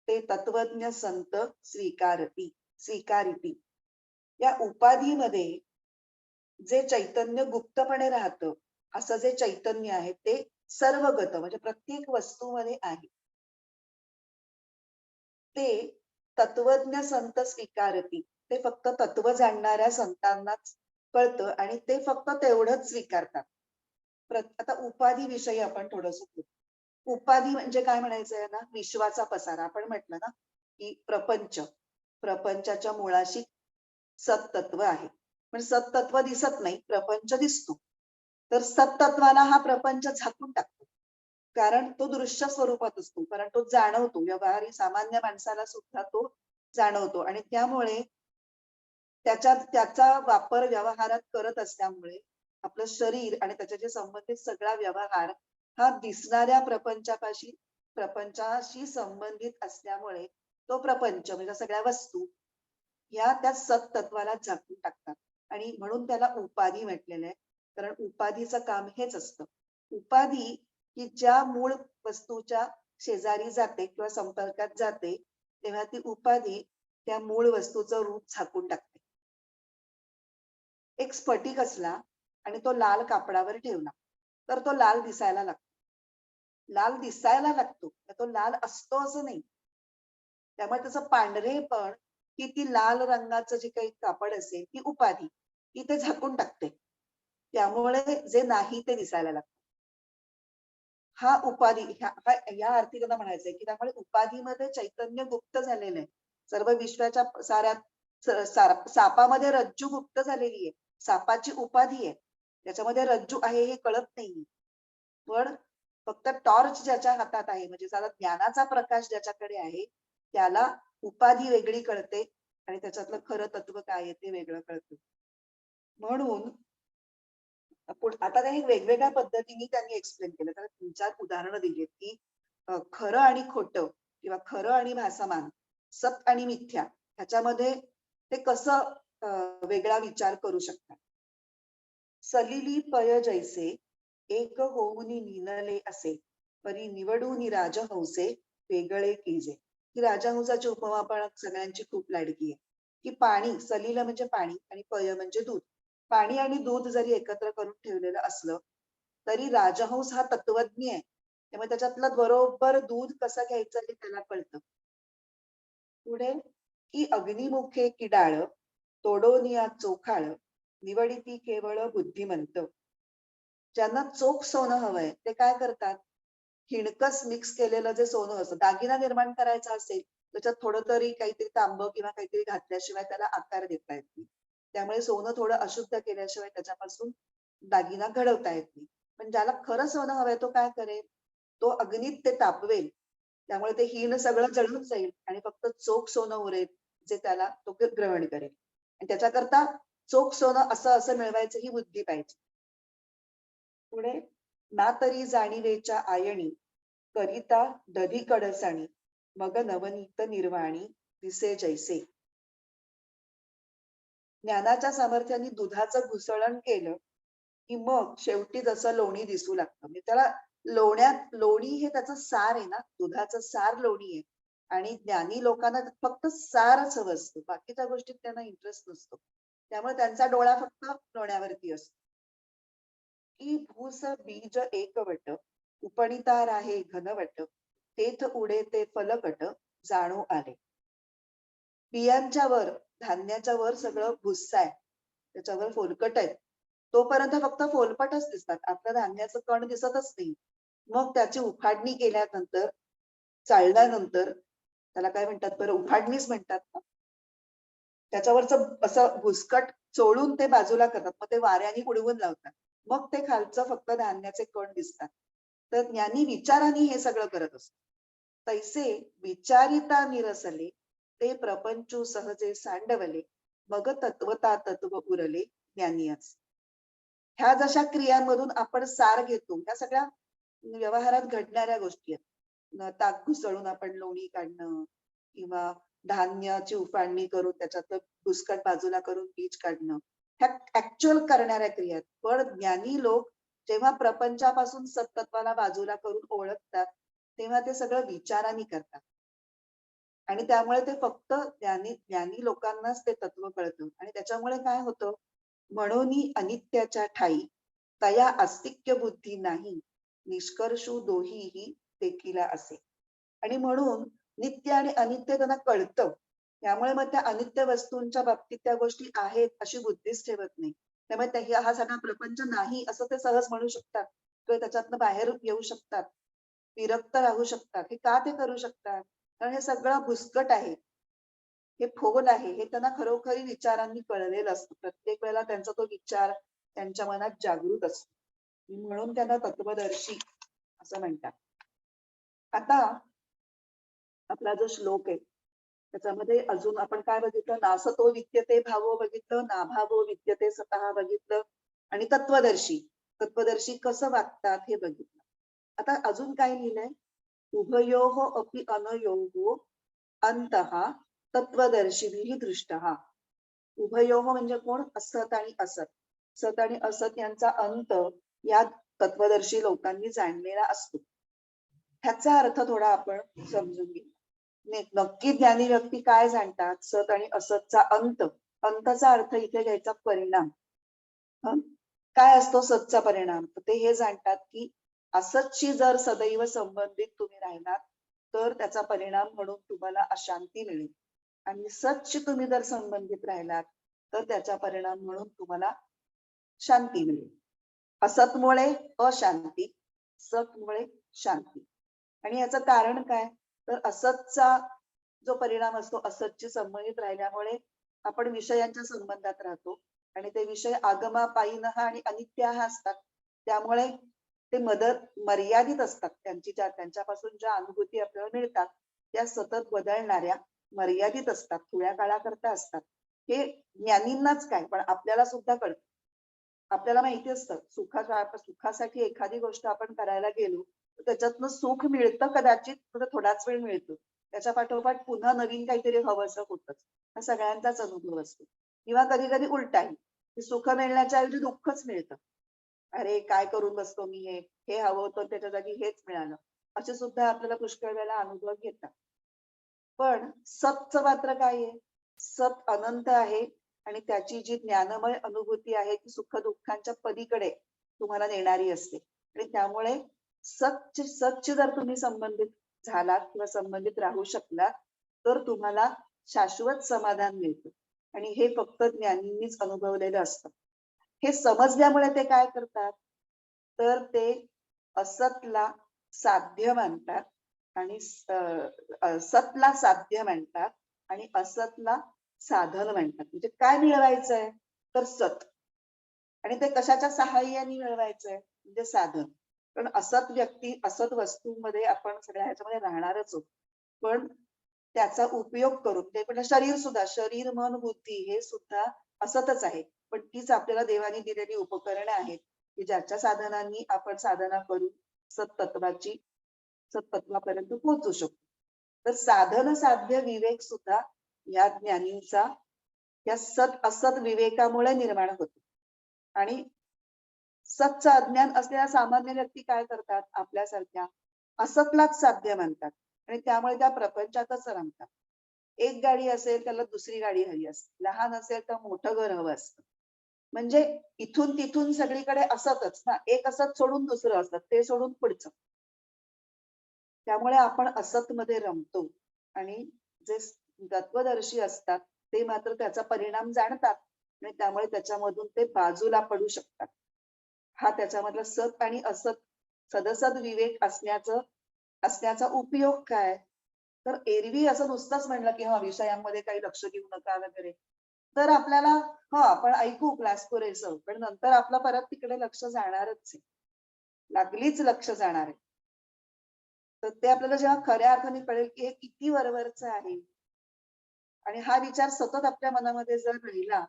[SPEAKER 2] ते तत्वज्ञ संत स्वीकारिती. या उपाधीमध्ये जे चैतन्य गुप्तपणे राहतं असं जे चैतन्य आहे ते सर्वगत म्हणजे प्रत्येक वस्तूमध्ये आहे. ते तत्वज्ञ संत स्वीकारती. ते फक्त तत्व जाणणाऱ्या संतांनाच कळतं आणि ते फक्त तेवढंच स्वीकारतात. आता उपाधी विषयी आपण थोडंसं बोलू. उपाधी म्हणजे काय म्हणायचंय ना? विश्वाचा पसारा. आपण म्हटलं ना की प्रपंचाच्या मुळाशी सत्तत्व आहे. पण सत्तत्व दिसत नाही, प्रपंच दिसतो. तर सत्तत्वाला हा प्रपंच झाकून टाकतो, कारण तो दृश्य स्वरूपात असतो, कारण तो जाणवतो. व्यवहारी सामान्य माणसाला सुद्धा तो जाणवतो, आणि त्यामुळे त्याचा वापर व्यवहारात करत असल्यामुळे आपलं शरीर आणि त्याच्याशी संबंधित सगळा व्यवहार हा दिसणाऱ्या प्रपंचाशी संबंधित असल्यामुळे तो प्रपंच म्हणजे सगळ्या वस्तू या त्या सत्तत्वाला झाकून टाकतात. आणि म्हणून त्याला उपाधी म्हटलेलं आहे, कारण उपाधीचं काम हेच असतं. उपाधी की ज्या मूळ वस्तूच्या शेजारी जाते किंवा संपर्कात जाते, तेव्हा ती उपाधी त्या मूळ वस्तूचं रूप झाकून टाकते. एक स्फटिक असला आणि तो लाल कापडावर ठेवला तर तो लाल दिसायला लागतो. लाल दिसायला लागतो, तो लाल असतो असं नाही. त्यामुळे त्याचं पांढरेपण की ती लाल रंगाचं जे काही कापड असेल ती उपाधी ती ते झाकून टाकते. त्यामुळे जे नाही ते दिसायला लागतं. हा उपाधी या अर्थी त्यांना म्हणायचंय की त्यामुळे उपाधीमध्ये चैतन्य गुप्त झालेलं आहे. सर्व विश्वाच्या साऱ्या सापामध्ये रज्जू गुप्त झालेली आहे, सापाची उपाधी आहे. त्याच्यामध्ये रज्जू आहे हे कळत नाही, पण फक्त टॉर्च ज्याच्या हातात आहे, म्हणजे साधा ज्ञानाचा प्रकाश ज्याच्याकडे आहे, त्याला उपाधी वेगळी कळते आणि त्याच्यातलं खरं तत्व काय आहे ते वेगळं कळतं. म्हणून आता हे वेगवेगळ्या पद्धतीने त्यांनी एक्सप्लेन केलं. तर 3-4 उदाहरणं दिलीत की खरं आणि खोटं किंवा खरं आणि भासमान, सत आणि मिथ्या ह्याच्यामध्ये ते कसं वेगळा विचार करू शकतात. सलिली पय जैसे एक होऊनी निनले असे, परी निवडून राजहंसे वेगळे कीजे. ही राजहंसाची उपमा पण सगळ्यांची खूप लाडकी आहे, की पाणी, सलिल म्हणजे पाणी आणि पय म्हणजे दूध. पाणी आणि दूध जरी एकत्र करून ठेवलेलं असलं तरी राजहंस हा तत्वज्ञ आहे, त्यामुळे त्याच्यातलं बरोबर दूध कसं घ्यायचं हे त्याला कळतं. पुढे की अग्निमुखे किडाळ तोडोनिया चोखाळ निवडिती केवळ बुद्धिमंत. ज्यांना चोख सोनं हवंय ते काय करतात, हिणकस मिक्स केलेलं जे सोनं असतं, दागिना निर्माण करायचा असेल त्याच्यात थोडं तरी काहीतरी तांबं किंवा काहीतरी घातल्याशिवाय त्याला आकार देता येत नाही. त्यामुळे सोनं थोडं अशुद्ध केल्याशिवाय त्याच्यापासून दागिना घडवता येत नाही. पण ज्याला खरं सोनं हवंय तो काय करेल, तो अग्नीत ते तापवेल, त्यामुळे ते हीन सगळं जळून जाईल आणि फक्त चोख सोनं उरेल, जे त्याला तो ग्रहण करेल. आणि त्याच्याकरता चोख सोनं असं असं मिळवायचं ही बुद्धी पाहिजे. पुढे ना तरी जाणीवेच्या आयणी करिता दधी कडसाणी मग नवनीत निर्वाणी दिसे जैसे. ज्ञानाच्या सामर्थ्याने दुधाचं घुसळण केलं की मग शेवटी जसं लोणी दिसू लागतं. म्हणजे त्याला लोणी हे त्याचं सार आहे ना, दुधाचं सार लोणी आहे. आणि ज्ञानी लोकांना फक्त सारच हवं असतं, बाकीच्या गोष्टीत त्यांना इंटरेस्ट नसतो. त्यामुळे त्यांचा डोळा फक्त लोण्यावरती असतो. की भूस बीज एकवट उपणिता राहे घनवट तेथ उडे ते फलकट जाणू आले. बियांच्या वर, धान्याच्या वर सगळं भुस्सा आहे, त्याच्यावर फोलकट आहे, तोपर्यंत फक्त फोलपटच दिसतात, आपल्या धान्याचं कण दिसतच नाही. मग त्याची उफाडणी केल्यानंतर, चाळल्यानंतर त्याला काय म्हणतात बरं, उफाडणीच म्हणतात ना, त्याच्यावरचं असं भुसकट चोळून ते बाजूला करतात, मग ते वाऱ्याने उडवून लावतात, मग ते खालचं फक्त धान्याचे कण दिसतात. तर ज्ञानी विचाराने हे सगळं करत असतो. तैसे विचारिता निरसले ते प्रपंचू सहजे सांडवले मग तत्वता तत्व उरले ज्ञानीच. ह्या जशा क्रियांमधून आपण सार घेतो, ह्या सगळ्या व्यवहारात घडणाऱ्या गोष्टी आहेत. ताक घुसळून आपण लोणी काढणं किंवा धान्याची उफाळणी करून त्याच्यात भुसकट बाजूला करून बीज काढणं, ह्या ऍक्च्युअल करणाऱ्या क्रिया आहेत. पण ज्ञानी लोक जेव्हा प्रपंचापासून सत्तत्वाला बाजूला करून ओळखतात तेव्हा ते सगळं विचारांनी करतात. आणि त्यामुळे ते फक्त ज्ञानी लोकांनाच ते तत्व कळतं. आणि त्याच्यामुळे काय होतं, म्हणून अनित्याच्या ठाई तया अस्तिक्य बुद्धी नाही निष्कर्षू दोहीही देखीला असे. आणि म्हणून नित्य आणि अनित्य त्यांना कळतं, त्यामुळे मग त्या अनित्य वस्तूंच्या बाबतीत त्या गोष्टी आहेत अशी बुद्धीच ठेवत नाही. त्यामुळे हा सगळा प्रपंच नाही असं ते सहज म्हणू शकतात किंवा त्याच्यातनं बाहेर येऊ शकतात, विरक्त राहू शकतात. हे का ते करू शकतात, कारण हे सगळं भुसकट आहे, हे फोल आहे, हे त्यांना खरोखरी विचारांनी कळलेलं असतं. प्रत्येक वेळेला त्यांचा तो विचार त्यांच्या मनात जागृत असतो, म्हणून त्यांना तत्वदर्शी असं म्हणतात. आता आपला जो श्लोक आहे त्याच्यामध्ये अजून आपण काय बघितलं, नासतो विद्यते भावो बघितलं, नाभावो विद्यते स्वतः बघितलं आणि तत्वदर्शी, तत्वदर्शी कसं वागतात हे बघितलं. आता अजून काय लिहिलंय, उभयोः अपि अनयोः अंतः तत्वदर्शिभिः दृष्टः. उभयोः म्हणजे कोण, असत आणि असत, सत आणि असत यांचा अंत या तत्वदर्शी लोकांनी जाणलेला असतो. ह्याचा अर्थ थोडा आपण समजून घेऊ. नक्की ज्ञानी व्यक्ती काय जाणतात, सत आणि असतचा अंत, अंतचा अर्थ इथे घ्यायचा परिणाम. काय असतो सतचा परिणाम, ते हे जाणतात की असतशी जर सदैव संबंधित तुम्ही राहिलात तर त्याचा परिणाम म्हणून तुम्हाला अशांती मिळेल, आणि सतशी तुम्ही जर संबंधित राहिलात तर त्याचा परिणाम म्हणून तुम्हाला शांती मिळेल. असतमुळे अशांती, सतमुळे शांती. आणि याचं कारण काय, तर असतचा जो परिणाम असतो, असतशी संबंधित राहिल्यामुळे आपण विषयांच्या संबंधात राहतो, आणि ते विषय आगमापायीनः आणि अनित्याः असतात. त्यामुळे ते मर्यादित असतात. त्यांच्यापासून ज्या अनुभूती आपल्याला मिळतात त्या सतत बदलणाऱ्या, मर्यादित असतात, थोड्या काळाकरता असतात. हे ज्ञानींनाच काय, पण आपल्याला सुद्धा कळतं. आपल्याला माहिती असतं सुखासाठी एखादी गोष्ट आपण करायला गेलो तर त्याच्यातनं सुख मिळतं, कदाचित थोडाच वेळ मिळतो. त्याच्या पाठोपाठ पुन्हा नवीन काहीतरी हवंसं होतच. हा सगळ्यांचाच अनुभव असतो. किंवा कधी कधी उलटाही, की सुख मिळण्याच्या ऐवजी दुःखच मिळतं. अरे काय करून बसतो मी, हे हवं होतं त्याच्या जागी हेच मिळालं, असे सुद्धा आपल्याला पुष्कळ वेळेला अनुभव घेतात. पण सतचं मात्र काय आहे? सत अनंत आहे आणि त्याची जी ज्ञानमय अनुभूती आहे ती सुख दुःखांच्या पलीकडे तुम्हाला नेणारी असते. आणि त्यामुळे सतची जर तुम्ही संबंधित झालात किंवा संबंधित राहू शकलात तर तुम्हाला शाश्वत समाधान मिळतं. आणि हे फक्त ज्ञानींनीच अनुभवलेलं असतं. हे समजल्यामुळे ते काय करतात, तर ते असतला साध्य मानतात आणि सतला साध्य म्हणतात आणि असतला साधन म्हणतात. म्हणजे काय मिळवायचंय तर सत, आणि ते कशाच्या सहाय्याने मिळवायचंय म्हणजे साधन. पण असत व्यक्ती, असत वस्तूंमध्ये आपण सगळ्या ह्याच्यामध्ये राहणारच आहोत, पण त्याचा उपयोग करून ते पण शरीर सुद्धा, शरीर मन बुद्धी हे सुद्धा असतच आहे. पण तीच आपल्याला देवाने दिलेली उपकरणं आहेत की ज्याच्या साधनांनी आपण साधना करून सत्तत्वापर्यंत पोहोचू शकतो. तर साधन साध्य विवेक सुद्धा या ज्ञानींचा या सत असत विवेकामुळे निर्माण होतो. आणि सतचं अज्ञान असलेल्या सामान्य व्यक्ती काय करतात, आपल्यासारख्या असतलाच साध्य मानतात आणि त्यामुळे त्या प्रपंचातच रमतात. एक गाडी असेल त्याला दुसरी गाडी हवी असते, लहान असेल तर मोठं घर हवं असतं. म्हणजे इथून तिथून सगळीकडे असतच ना, एक असत सोडून दुसरं असत, ते सोडून पुढचं. त्यामुळे आपण असत मध्ये रमतो. आणि जे तत्वदर्शी असतात ते मात्र त्याचा परिणाम जाणतात आणि त्यामुळे त्याच्यामधून ते बाजूला पडू शकतात. हा त्याच्यामधला सत आणि असत, सदसद विवेक असण्याचा उपयोग काय, तर एरवी असं नुसतंच म्हणलं की हा विषयांमध्ये काही लक्ष देऊ नका वगैरे, तर आपल्याला हा आपण ऐकू क्लास पुरेसं, पण नंतर आपलं परत तिकडे लक्ष जाणारच आहे, लागलीच लक्ष जाणार आहे. तर ते आपल्याला जेव्हा खऱ्या अर्थाने कळेल की हे किती वरवरचं आहे आणि हा विचार सतत आपल्या मनामध्ये जर राहिला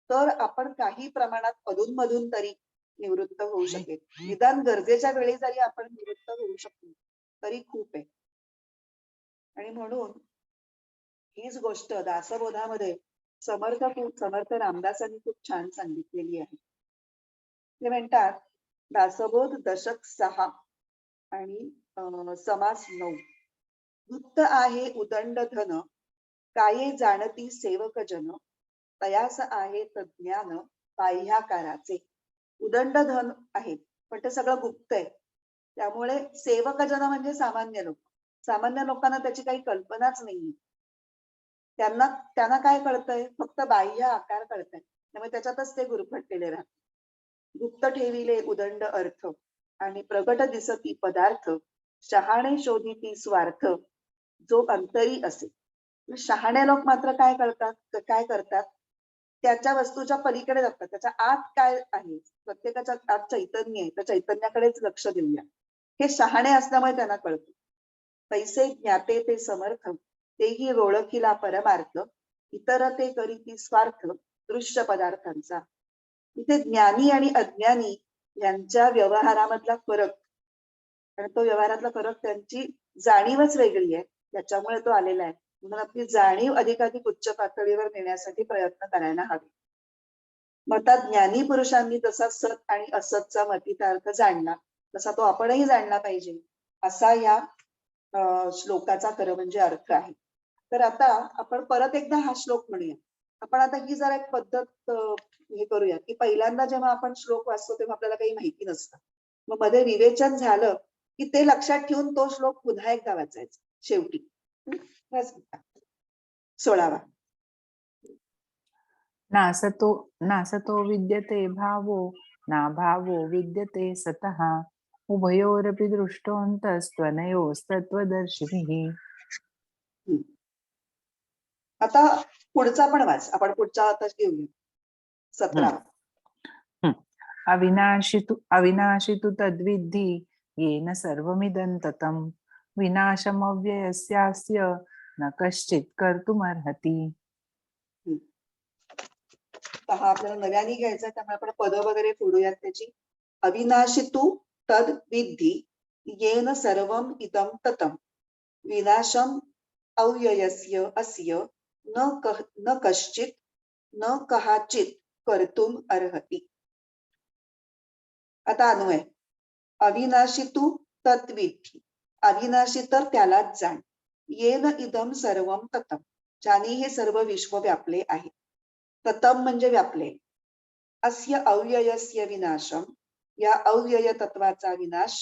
[SPEAKER 2] तर आपण काही प्रमाणात अधूनमधून तरी निवृत्त होऊ शकेल. निदान गरजेच्या वेळी जरी आपण निवृत्त होऊ शकलो तरी खूप आहे. आणि म्हणून हीच गोष्ट दासबोधामध्ये समर्थ रामदासांनी खूप छान सांगितलेली आहे. ते म्हणतात, दासबोध दशक 6 आणि समास 9. गुप्त आहे उदंड धन, काये जाणती सेवक जन, तयास आहे तज्ञान बाह्याकाराचे. उदंड धन आहे पण ते सगळं गुप्त आहे. त्यामुळे सेवक जन म्हणजे सामान्य लोक. सामान्य लोकांना त्याची काही कल्पनाच नाहीये. त्यांना काय कळतंय, फक्त बाह्य आकार कळतंय, त्यामुळे त्याच्यातच ते गुरफटलेले राहतात. गुप्त ठेविले उदंड अर्थ आणि प्रगट दिसती पदार्थ, शहाणे शोधिती स्वार्थ जो अंतरी असे. शहाणे लोक मात्र काय करतात, त्याच्या वस्तूच्या पलीकडे जातात. त्याच्या आत काय आहे, प्रत्येकाच्या आत चैतन्य आहे, त्या चैतन्याकडेच लक्ष देऊया, हे शहाणे असल्यामुळे त्यांना कळतं. पैसे ज्ञाते ते समर्थ, तेही ओळखीला परमार्थ, इतर ते करीती स्वार्थ दृश्य पदार्थांचा. इथे ज्ञानी आणि अज्ञानी यांच्या व्यवहारामधला फरक, आणि तो व्यवहारातला फरक त्यांची जाणीवच वेगळी आहे, त्याच्यामुळे तो आलेला आहे. म्हणून आपली जाणीव अधिकाधिक उच्च पातळीवर नेण्यासाठी प्रयत्न करायला हवे. मतात ज्ञानी पुरुषांनी तसा सत आणि असतचा मतितार्थ जाणला तसा तो आपणही जाणला पाहिजे, असा या श्लोकाचा खरं म्हणजे अर्थ आहे. तर आता आपण परत एकदा हा श्लोक म्हणूया. आपण आता ही जरा एक पद्धत हे करूया की पहिल्यांदा जेव्हा आपण श्लोक वाचतो तेव्हा आपल्याला काही माहिती नसतं, मग मध्ये विवेचन झालं की ते लक्षात ठेवून तो श्लोक पुन्हा एकदा वाचायचा शेवटी. 16वा.
[SPEAKER 3] नासतो विद्यते भावो ना भावो विद्यते सतः, उभयोरपि दृष्टोऽन्तस्त्वनयोस्तत्त्वदर्शिभिः.
[SPEAKER 2] हम्म. आता पुढचा पण वाच, आपण पुढचा आता घेऊया. 17.
[SPEAKER 3] अविनाशी तु तद्विद्धि येन सर्वमिदं ततं विनाशमव्ययस्यास्य न कश्चित् कर्तुमर्हति.
[SPEAKER 2] हा आपल्याला नव्याने घ्यायचा, त्यामुळे आपण पद वगैरे फोडूयात त्याची. अविनाशी तू तद विद्धि येन सर्वम इदं ततं विनाशम अव्ययस्य अस्य न कश्चित न कहाचित कर्तुम अर्हति. आता अन्वय. अविनाशी तू तत्विधी, अविनाशी तर त्यालाच जाण, येन इदम सर्वम ततम, ज्याने हे सर्व विश्व व्यापले आहे. ततम म्हणजे व्यापले. अस्य अव्ययस्य विनाशम, या अव्यय तत्वाचा विनाश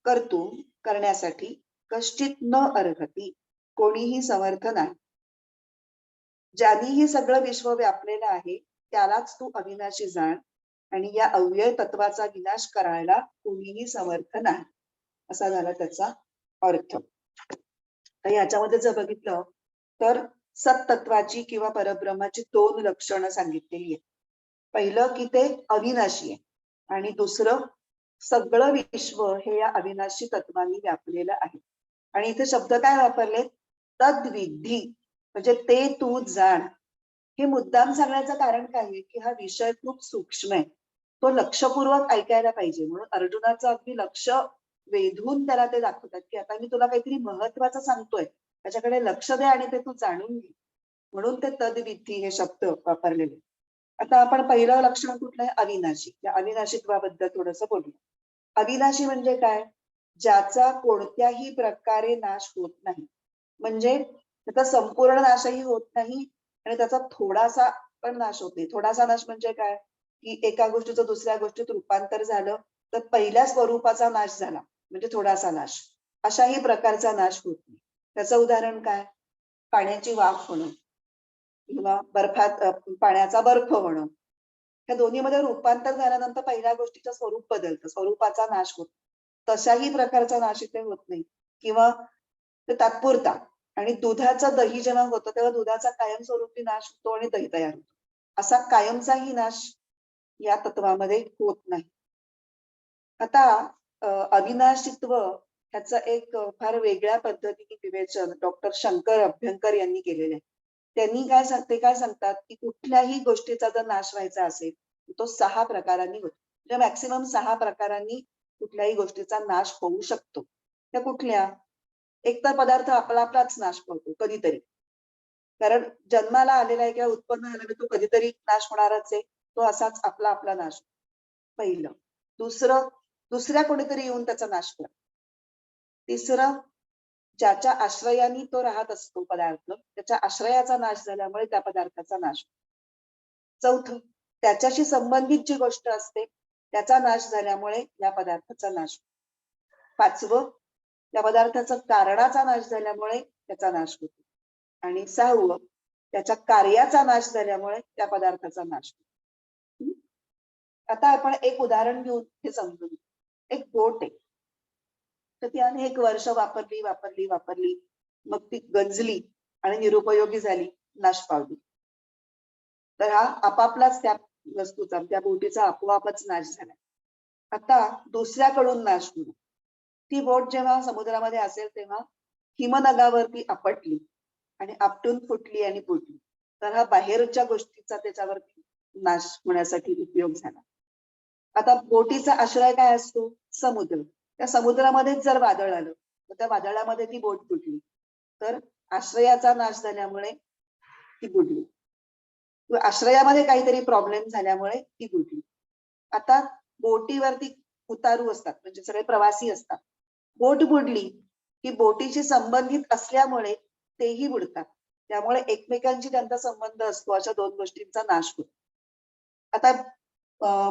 [SPEAKER 2] कर्तुम करण्यासाठी कश्चित न अर्हति, कोणीही समर्थ नाही. ज्याने हे सगळं विश्व व्यापलेलं आहे त्यालाच तू अविनाशी जाण, आणि या अव्यय तत्वाचा विनाश करायला कोणीही समर्थ नाही, असा झाला त्याचा अर्थ. तर याच्यामध्ये जर बघितलं तर सत्तत्वाची किंवा परब्रह्माची 2 लक्षणं सांगितलेली आहेत. पहिलं की ते अविनाशी आहे, आणि दुसरं सगळं विश्व हे या अविनाशी तत्वांनी व्यापलेलं आहे. आणि इथे शब्द काय वापरले? तद्विधी, म्हणजे ते तू जाण. हे मुद्दाम सांगण्याचं कारण काय आहे की हा विषय खूप सूक्ष्म आहे, तो लक्षपूर्वक ऐकायला पाहिजे. म्हणून अर्जुनाचं अगदी लक्ष वेधून त्याला ते दाखवतात की आता मी तुला काहीतरी महत्वाचं सांगतोय, त्याच्याकडे लक्ष दे आणि ते तू जाणून घे. म्हणून ते तद्विधी हे शब्द वापरलेले. आता आपण पहिलं लक्षण कुठलं आहे? अविनाशी. या अविनाशीत्वाबद्दल थोडंसं बोलूया. अविनाशी म्हणजे काय? ज्याचा कोणत्याही प्रकारे नाश होत नाही, म्हणजे त्याचा संपूर्ण नाशही होत नाही आणि त्याचा थोडासा पण नाश होत नाही. थोडासा नाश म्हणजे काय? की एका गोष्टीचं दुसऱ्या गोष्टीत रूपांतर झालं तर पहिल्या स्वरूपाचा नाश झाला म्हणजे थोडासा नाश, अशाही प्रकारचा नाश होत नाही. त्याचं उदाहरण काय? पाण्याची वाफ होणं किंवा बर्फात पाण्याचा बर्फ होणं. या दोन्हीमध्ये रूपांतर झाल्यानंतर पहिल्या गोष्टीचं स्वरूप बदलतं, स्वरूपाचा नाश होतो. तशाही प्रकारचा नाश इथे होत नाही. किंवा ते तात्पुरता. आणि दुधाचं दही जेव्हा होतं तेव्हा दुधाचा कायमस्वरूपी नाश होतो आणि दही तयार होतो. असा कायमचाही नाश या तत्वामध्ये होत नाही. आता अविनाशित्व ह्याचं एक फार वेगळ्या पद्धतीने विवेचन डॉक्टर शंकर अभ्यंकर यांनी केलेलं आहे. त्यांनी काय सांगतात की कुठल्याही गोष्टीचा जर नाश व्हायचा असेल तो 6 प्रकारांनी होतो. म्हणजे मॅक्सिमम 6 प्रकारांनी कुठल्याही गोष्टीचा नाश होऊ शकतो. त्या कुठल्या? एक तर पदार्थ आपलाच नाश पावतो कधीतरी, कारण जन्माला आलेला आहे किंवा उत्पन्न झालेला तो कधीतरी नाश होणारच आहे. तो असाच आपला नाश. पहिलं. दुसरं, दुसऱ्या कोणीतरी येऊन त्याचा नाश करतो. तिसरं, ज्याच्या आश्रयाने तो राहत असतो पदार्थ, त्याच्या आश्रयाचा नाश झाल्यामुळे त्या पदार्थाचा नाश. चौथं, त्याच्याशी संबंधित जी गोष्ट असते त्याचा नाश झाल्यामुळे या पदार्थाचा नाश. पाचवं, त्या पदार्थाचा कारणाचा नाश झाल्यामुळे त्याचा नाश होतो. आणि 6वं, त्याच्या कार्याचा नाश झाल्यामुळे त्या पदार्थाचा नाश होतो. आता आपण एक उदाहरण घेऊन हे समजून. एक बोट आहे, तर ती अनेक वर्ष वापरली, मग ती गंजली आणि निरुपयोगी झाली, नाश पावली. तर हा आपापलाच त्या वस्तूचा, त्या बोटीचा आपोआपच नाश झाला. आता दुसऱ्याकडून नाश होईल. ती बोट जेव्हा समुद्रामध्ये असेल तेव्हा हिमनगावरती आपटली आणि आपटून फुटली आणि फुटली, तर हा बाहेरच्या गोष्टीचा त्याच्यावरती नाश होण्यासाठी उपयोग झाला. आता बोटीचा आश्रय काय असतो? समुद्र. त्या समुद्रामध्येच जर वादळ आलं तर त्या वादळामध्ये ती बोट बुडली, तर आश्रयाचा नाश झाल्यामुळे ती बुडली. आश्रयामध्ये काहीतरी प्रॉब्लेम झाल्यामुळे ती बुडली. आता बोटीवरती उतारू असतात, म्हणजे सगळे प्रवासी असतात. बोट बुडली की बोटीशी संबंधित असल्यामुळे तेही बुडतात, त्यामुळे एकमेकांशी त्यांचा संबंध असतो, अशा 2 गोष्टींचा नाश होतो. आता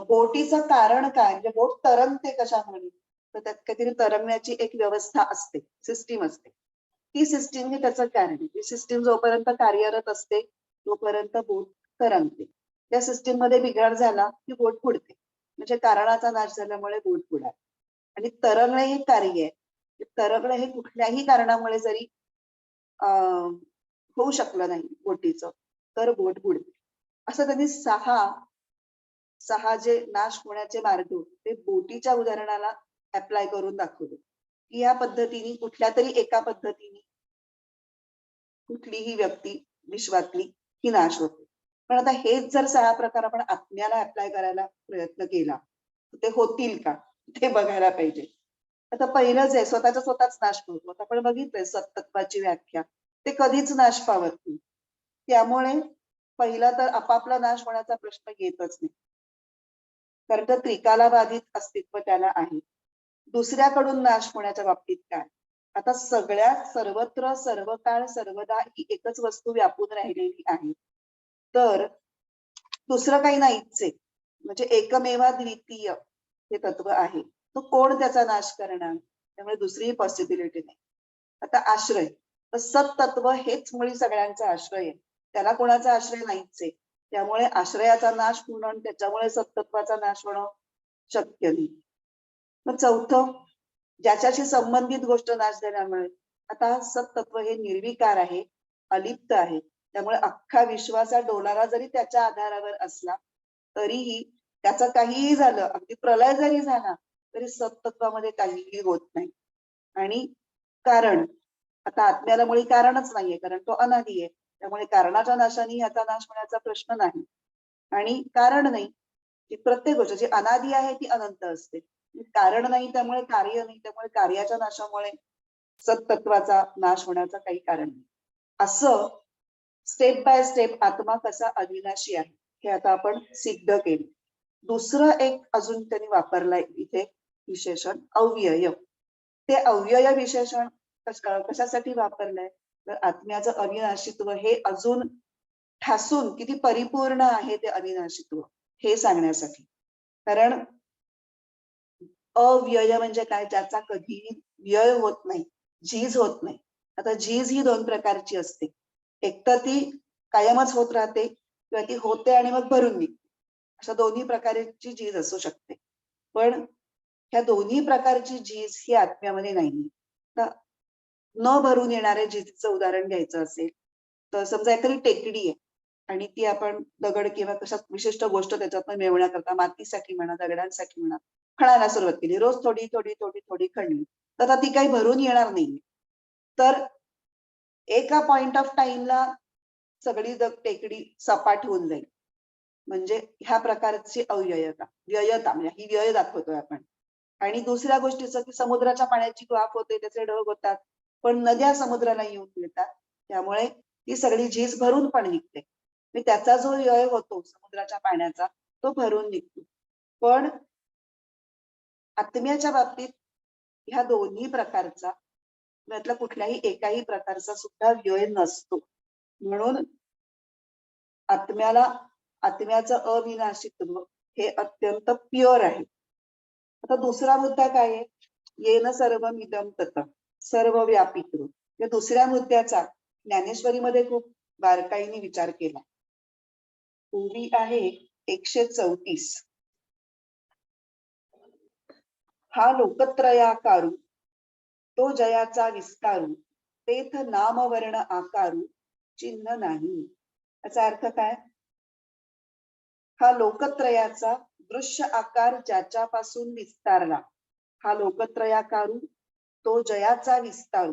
[SPEAKER 2] बोटीचं कारण काय? म्हणजे बोट तरंगते कशामुळे? तर त्यात काहीतरी तरंगण्याची एक व्यवस्था असते, सिस्टीम असते. ती सिस्टीम हे त्याचं कारण आहे. ती सिस्टीम जोपर्यंत कार्यरत असते तोपर्यंत बोट तरंगते. त्या सिस्टीम मध्ये बिघाड झाला की बोट बुडते. म्हणजे कारणाचा नाश झाल्यामुळे बोट बुडाली. आणि तरंगणे हे कार्य आहे. तरंगणे हे कुठल्याही कारणामुळे जरी होऊ शकलं नाही बोटीचं, तर बोट बुडते. असं त्यांनी 6 6 जे नाश होण्याचे मार्ग ते बोटीच्या उदाहरणाला अप्लाय करून दाखवले की या पद्धतीने कुठल्या तरी एका पद्धतीने कुठलीही व्यक्ती विश्वातली ही नाश होते. पण आता हेच जर 6 प्रकार आपण आत्म्याला अप्लाय करायला प्रयत्न केला तर ते होतील का ते बघायला पाहिजे. आता पहिलंच आहे स्वतःचा स्वतःच नाश होतो. आता आपण बघितलंय सत्तत्वाची व्याख्या ते कधीच नाश पावत नाही. त्यामुळे पहिला तर आपापला नाश होण्याचा प्रश्न येतच नाही, कारण तर त्रिकाला बाधित अस्तित्व त्याला आहे. दुसऱ्याकडून नाश होण्याच्या बाबतीत काय, आता सगळ्यात सर्वत्र सर्व काळ सर्वदा ही एकच वस्तू व्यापून राहिलेली आहे, तर दुसरं काही नाहीच आहे. म्हणजे एकमेवा द्वितीय हे तत्व आहे, तो कोण त्याचा नाश करणार? त्यामुळे दुसरी पॉसिबिलिटी नाही. आता आश्रय, तर सत्तत्व हेच मुळी सगळ्यांचा आश्रय आहे, त्याला कोणाचा आश्रय नाहीच आहे. त्यामुळे आश्रयाचा नाश होणं आणि त्याच्यामुळे सत्तत्वाचा नाश होणं शक्य नाही. मग चौथं, ज्याच्याशी संबंधित गोष्ट नाश झाल्यामुळे आता सत्तत्व हे निर्विकार आहे, अलिप्त आहे. त्यामुळे अख्खा विश्वाचा डोलारा जरी त्याच्या आधारावर असला तरीही त्याचं काहीही झालं, अगदी प्रलय जरी झाला तरी सत्तत्वामध्ये काहीही होत नाही. आणि कारण, आता आत्म्याला मुळी कारणच नाहीये, कारण तो अनादी आहे. त्यामुळे कारणाच्या नाशाने याचा नाश होण्याचा प्रश्न नाही. आणि कारण नाही, की प्रत्येक गोष्ट जी अनादी आहे ती अनंत असते. कारण नाही त्यामुळे कार्य नाही, त्यामुळे कार्याच्या नाशामुळे सत्तत्वाचा नाश होण्याचं काही कारण नाही. असं स्टेप बाय स्टेप आत्मा कसा अविनाशी आहे हे आता आपण सिद्ध केले. दुसरं एक अजून त्यांनी वापरलंय इथे विशेषण अव्यय. ते अव्यय विशेषण कशासाठी वापरलंय, तर आत्म्याचं अविनाशित्व हे अजून ठासून किती परिपूर्ण आहे ते अविनाशित्व हे सांगण्यासाठी. कारण अव्यय म्हणजे काय, ज्याचा कधीही व्यय होत नाही, झीज होत नाही. आता झीज ही 2 प्रकारची असते, एकतर ती कायमच होत राहते किंवा ती होते आणि मग भरून निघते. अशा दोन्ही प्रकारची झीज असू शकते. पण ह्या दोन्ही प्रकारची झीज ही आत्म्यामध्ये नाही. तर न भरून येणाऱ्या झीजचं उदाहरण घ्यायचं असेल तर समजा एखादी टेकडी आहे आणि ती आपण दगड किंवा कशा विशिष्ट गोष्ट त्याच्यातनं मिळवण्याकरता मातीसाठी म्हणा, दगडांसाठी म्हणा, खणायला सुरुवात केली. रोज थोडी थोडी थोडी थोडी खणली तर आता ती काही भरून येणार नाही. तर एका पॉइंट ऑफ टाइमला सगळी टेकडी सपाट होऊन जाईल. म्हणजे ह्या प्रकारची अव्ययता, व्ययता म्हणजे ही व्यय दाखवतोय आपण. आणि दुसऱ्या गोष्टीचं की समुद्राच्या पाण्याची वाफ होते, त्याचे ढग होतात, पण नद्या समुद्राला येऊन मिळतात, त्यामुळे ती सगळी झीज भरून पण निघते. त्याचा जो व्यय होतो समुद्राच्या पाण्याचा तो भरून निघतो. पण आत्म्याच्या बाबतीत ह्या दोन्ही प्रकारचा, त्यातला कुठल्याही एकाही प्रकारचा सुद्धा व्यय नसतो. म्हणून आत्म्याचं अविनाशित्व हे अत्यंत प्युअर आहे. आता दुसरा मुद्दा काय आहे, येन सर्वमिदं ततं, सर्व व्यापित्व. या दुसऱ्या मुद्द्याचा ज्ञानेश्वरीमध्ये खूप बारकाईने विचार केला. ओवी आहे 134. हा लोकत्रयाकारू, तो जयाचा विस्तारू, तेथ नामवर्ण आकारू, चिन्ह नाही. याचा अर्थ काय, हा लोकत्रयाचा दृश्य आकार ज्याच्यापासून विस्तारला, हा लोकत्रयाकारू, तो जयाचा विस्तारू,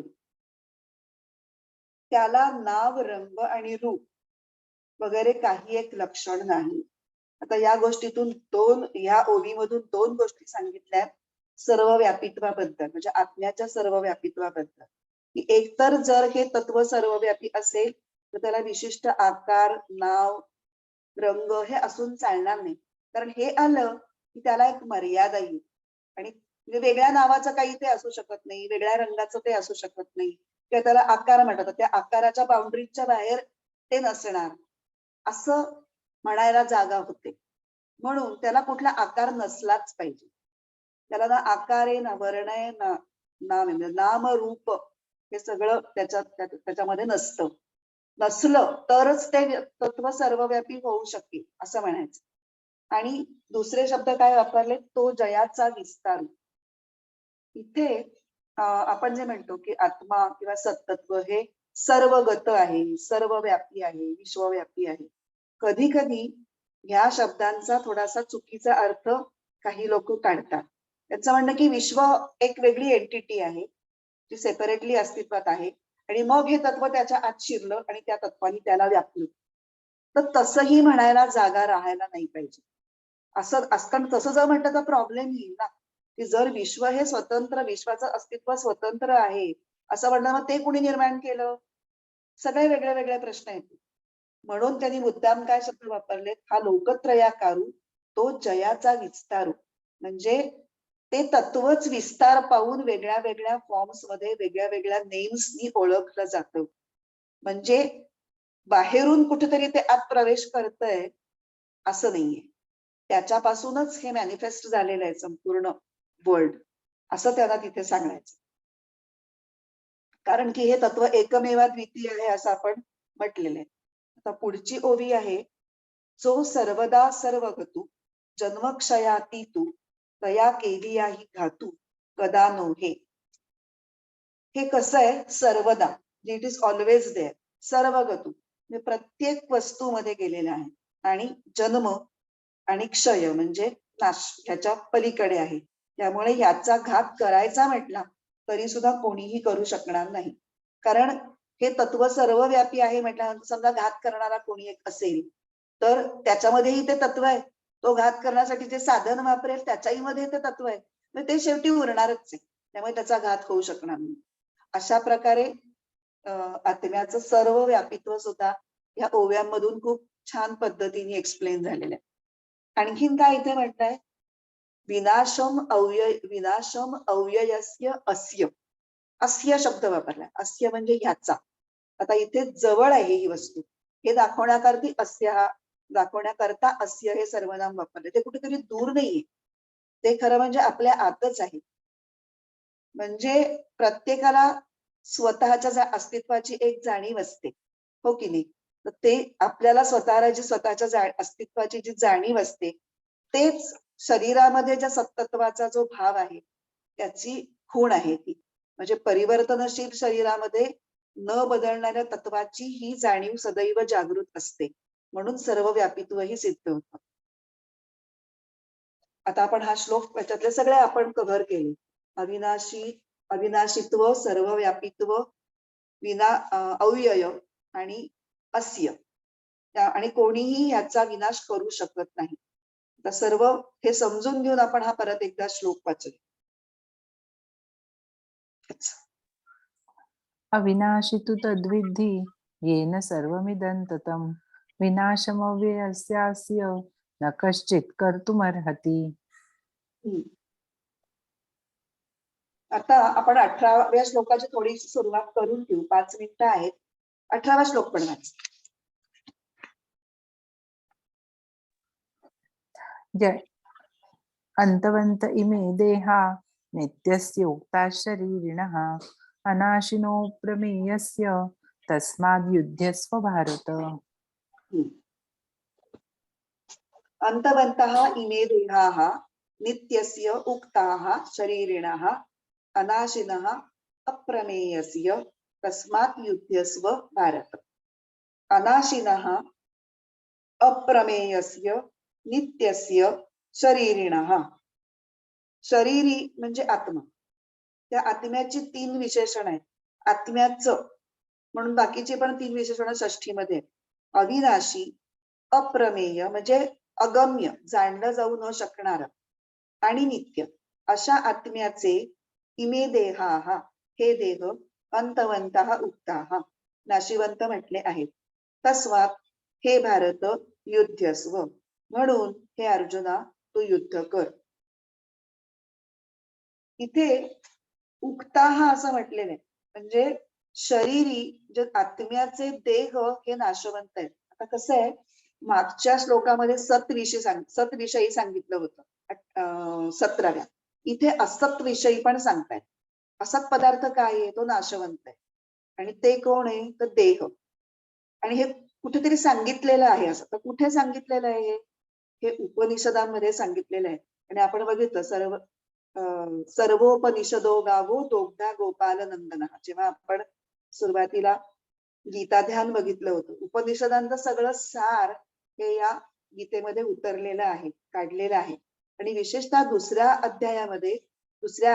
[SPEAKER 2] त्याला नाव, रंग आणि रूप वगैरे काही एक लक्षण नाही. आता या गोष्टीतून या ओवीमधून 2 गोष्टी सांगितल्या सर्व व्यापित्वाबद्दल, म्हणजे आत्म्याच्या सर्व व्यापित्वाबद्दल. की एकतर जर हे तत्व सर्वव्यापी असेल तर त्याला विशिष्ट आकार, नाव, रंग हे असून चालणार नाही. कारण हे आलं की त्याला एक मर्यादा येईल. आणि वेगळ्या नावाचं काही ते असू शकत नाही, वेगळ्या रंगाचं ते असू शकत नाही, किंवा त्याला आकार म्हणतात, त्या आकाराच्या बाउंड्रीच्या बाहेर ते नसणार असं म्हणायला जागा होते. म्हणून त्याला कुठला आकार नसलाच पाहिजे. त्याला ना आकार आहे, ना वर्ण आहे, ना नाम आहे, नाम रूप हे सगळं त्याच्यामध्ये नसतं. नसलं तरच ते तत्व सर्वव्यापी होऊ शकेल असं म्हणायचं. आणि दुसरे शब्द काय वापरले, तो जयाचा विस्तार. इथे आपण जे म्हणतो की आत्मा किंवा सत्तत्व हे सर्वगत आहे, सर्वव्यापी आहे, विश्वव्यापी आहे. कधी कधी ह्या शब्दांचा थोडासा चुकीचा अर्थ काही लोक काढतात. त्यांचं म्हणणं की विश्व एक वेगळी एंटिटी आहे जी सेपरेटली अस्तित्वात आहे आणि मग हे तत्व त्याच्या आत शिरलं आणि त्या तत्वाने त्याला व्यापलं. तर तसंही म्हणायला जागा राहायला नाही पाहिजे. असं असताना तसं जर म्हटलं तर प्रॉब्लेम येईल ना, की जर विश्व हे स्वतंत्र, विश्वाचं अस्तित्व स्वतंत्र आहे असं म्हणणं, मग ते कुणी निर्माण केलं? सगळे वेगळे वेगळे प्रश्न येतील. म्हणून त्यांनी मुद्दाम काय शब्द वापरले, हा लोकत्रयाकारू तो जयाचा विस्तारू. म्हणजे ते तत्वच विस्तार पाहून वेगळ्या वेगळ्या फॉर्म्स मध्ये वेगळ्या वेगळ्या नेम्सनी ओळखलं जातं. म्हणजे बाहेरून कुठेतरी ते आत प्रवेश करतंय असं नाहीये. त्याच्यापासूनच हे मॅनिफेस्ट झालेलं आहे संपूर्ण वर्ल्ड, असं त्याला तिथे सांगायचं. कारण की हे तत्व एकमेवा द्वितीय आहे असं आपण म्हटलेलं आहे. आता पुढची ओवी आहे, जो सर्वदा सर्वगतू जन्मक्षयाती तू तया केलिया ही घातू कदा नो हे. हे कसं आहे, सर्वदा, इट इज ऑलवेज देअर, सर्वगतू म्हणजे प्रत्येक वस्तूमध्ये गेलेलं आहे आणि जन्म आणि क्षय म्हणजे नाश ह्याच्या पलीकडे आहे. त्यामुळे ह्याचा घात करायचा म्हटला तरी सुद्धा कोणीही करू शकणार नाही. कारण हे तत्व सर्वव्यापी आहे म्हटल्यानंतर समजा घात करणारा कोणी एक असेल तर त्याच्यामध्येही ते तत्व आहे. तो घात करण्यासाठी जे साधन वापरेल त्याच्याही मध्ये ते तत्व आहे, तर ते शेवटी उरणारच आहे. त्यामुळे त्याचा घात होऊ शकणार नाही. अशा प्रकारे आत्म्याचं सर्व व्यापित्व सुद्धा या ओव्यांमधून खूप छान पद्धतीने एक्सप्लेन झालेलं आहे. आणखीन काय इथे म्हटलंय, विनाशम अव्ययस्य अस्य. अस्य शब्द वापरलाय. अस्य म्हणजे ह्याचा. आता इथे जवळ आहे ही वस्तू हे दाखवण्याकरता अस्य हे सर्वनाम वापरले. ते कुठेतरी दूर नाहीये, ते खरं म्हणजे आपल्या आतच आहे. म्हणजे प्रत्येकाला स्वतःच्या अस्तित्वाची एक जाणीव असते, हो की नाही? तर ते आपल्याला स्वतःला जी स्वतःच्या अस्तित्वाची जी जाणीव असते तेच शरीरामध्ये ज्या सत्तत्वाचा जो भाव आहे त्याची खूण आहे ती. म्हणजे परिवर्तनशील शरीरामध्ये न बदलणाऱ्या तत्वाची ही जाणीव सदैव जागृत असते, म्हणून सर्व व्यापित्वही सिद्ध होतं. आता आपण हा श्लोक त्याच्यातले सगळे आपण कव्हर केले. अविनाशित्व, सर्व व्यापित्व, अव्यय आणि अस्य, आणि कोणीही याचा विनाश करू शकत नाही. तर सर्व हे समजून घेऊन आपण हा परत एकदा श्लोक वाचूया.
[SPEAKER 3] अविनाशी तु तद्विद्धि येन सर्वमिदं ततं विनाशमव्ययस्यास्य न कश्चित् कर्तुमर्हति.
[SPEAKER 2] आता आपण 18व्या श्लोकाची थोडीशी सुरुवात करून घेऊ. 5 मिनिटं आहेत. 18वा श्लोक पण वाच.
[SPEAKER 3] जय अंतवंत इमे देहा नित्यस्योक्ता शरीरिणः अनाशिनो प्रमेयस्य तस्माद् युध्यस्व भारत.
[SPEAKER 2] अंतवन्तः इमे देहाः नित्यस्य उक्ताः शरीरिणः अनाशिनः अप्रमेयस्य तस्मात् युध्यस्व भारत. अनाशिनः अप्रमेयस्य नित्यस्य शरीरिणः. शरीरी म्हणजे आत्मा. त्या आत्म्याची 3 विशेषण आहेत. आत्म्याचं म्हणून बाकीची पण 3 विशेषण षष्ठीमध्ये. अविनाशी, अप्रमेय म्हणजे अगम्य, जाणलं जाऊ न शकणार, आणि नित्य, अशा आत्म्याचे इमे देहाः हे देह अंतवंतः उक्ताः नाशिवंत म्हटले आहेत. तस्मात् हे भारत युध्यस्व, म्हणून हे अर्जुना तू युद्ध कर. इथे उक्ताः असं म्हटलेलं आहे, म्हणजे शरीरी जे आत्म्याचे देह हे नाशवंत आहेत. आता कसं आहे, मागच्या श्लोकामध्ये सत्विषयी सांगितलं होतं 17व्या. इथे असत विषयी पण सांगतायत. असत पदार्थ काय आहे, तो नाशवंत आहे, आणि ते कोण आहे तर देह. आणि हे कुठेतरी सांगितलेलं आहे. असं तर कुठे सांगितलेलं आहे हे उपनिषदांमध्ये सांगितलेलं आहे. आणि आपण बघितलं सर्वोपनिषदो गावो दोग्धा गोपाल नंदना. जेव्हा आपण सुरुवातीला गीता ध्यान बघितलं होतं, उपनिषदांचं सगळं सार हे या गीतेमध्ये उतरलेलं आहे, काढलेलं आहे. आणि विशेषतः दुसऱ्या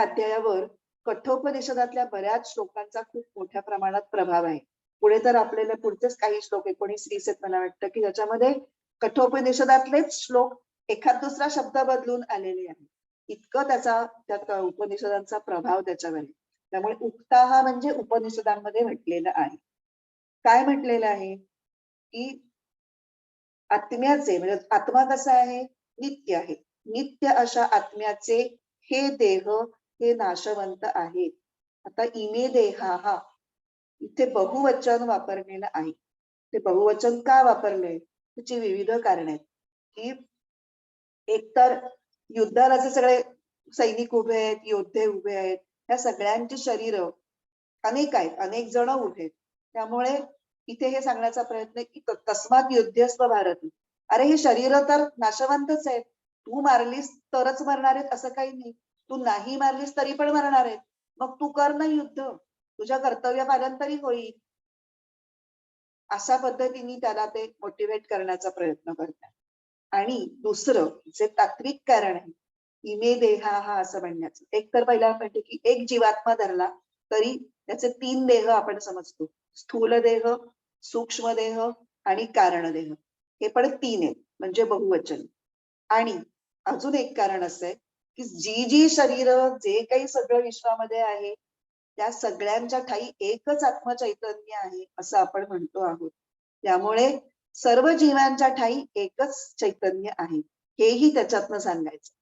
[SPEAKER 2] अध्यायावर कठोपनिषदातल्या बऱ्याच श्लोकांचा खूप मोठ्या प्रमाणात प्रभाव आहे. पुढे तर आपल्याला पुढचेच काही श्लोक 19-20 आहेत मला वाटतं, की ज्याच्यामध्ये कठोपनिषदातलेच श्लोक एखाद दुसरा शब्द बदलून आलेले आहे. इतकं त्यात उपनिषदांचा प्रभाव त्याच्यावर आहे. त्यामुळे उक्ता हा म्हणजे उपनिषदांमध्ये म्हटलेलं आहे. काय म्हटलेलं आहे की आत्म्याचे म्हणजे आत्मा कसा आहे, नित्य आहे. नित्य अशा आत्म्याचे हे देह हे नाशवंत आहेत. आता इमे देहा हा इथे बहुवचन वापरलेलं आहे. ते बहुवचन का वापरलंय त्याची विविध कारण आहेत. की एकतर युद्धाला जे सगळे सैनिक उभे आहेत, योद्धे उभे आहेत, ह्या सगळ्यांची शरीर अनेक आहेत, अनेक जण उभे आहेत. त्यामुळे इथे हे सांगण्याचा प्रयत्न आहे की तस्मात युद्धस्व भारत. अरे हे शरीर तर नाशवंतच आहेत. तू मारलीस तरच मरणार आहेत असं काही नाही. तू नाही मारलीस तरी पण मरणार आहेत. मग तू कर ना युद्ध, तुझ्या कर्तव्यापालन तरी होईल. अशा पद्धतीने त्याला ते मोटिवेट करण्याचा प्रयत्न करतात. आणि दुसरं जे तात्विक कारण आहे, इमे देहा हा असं म्हणण्याचं. एक तर पहिला म्हणते की एक जीवात्मा धरला तरी त्याचे 3 देह आपण समजतो. स्थूल देह, सूक्ष्म देह आणि कारण देह. हे पण 3 आहेत म्हणजे बहुवचन. आणि अजून एक कारण असं आहे की जी शरीर जे काही सगळं विश्वामध्ये आहे त्या सगळ्यांच्या ठाई एकच आत्मचैतन्य आहे असं आपण म्हणतो आहोत. त्यामुळे सर्व जीवांच्या ठाई एकच चैतन्य आहे हेही त्याच्यातनं सांगायचं.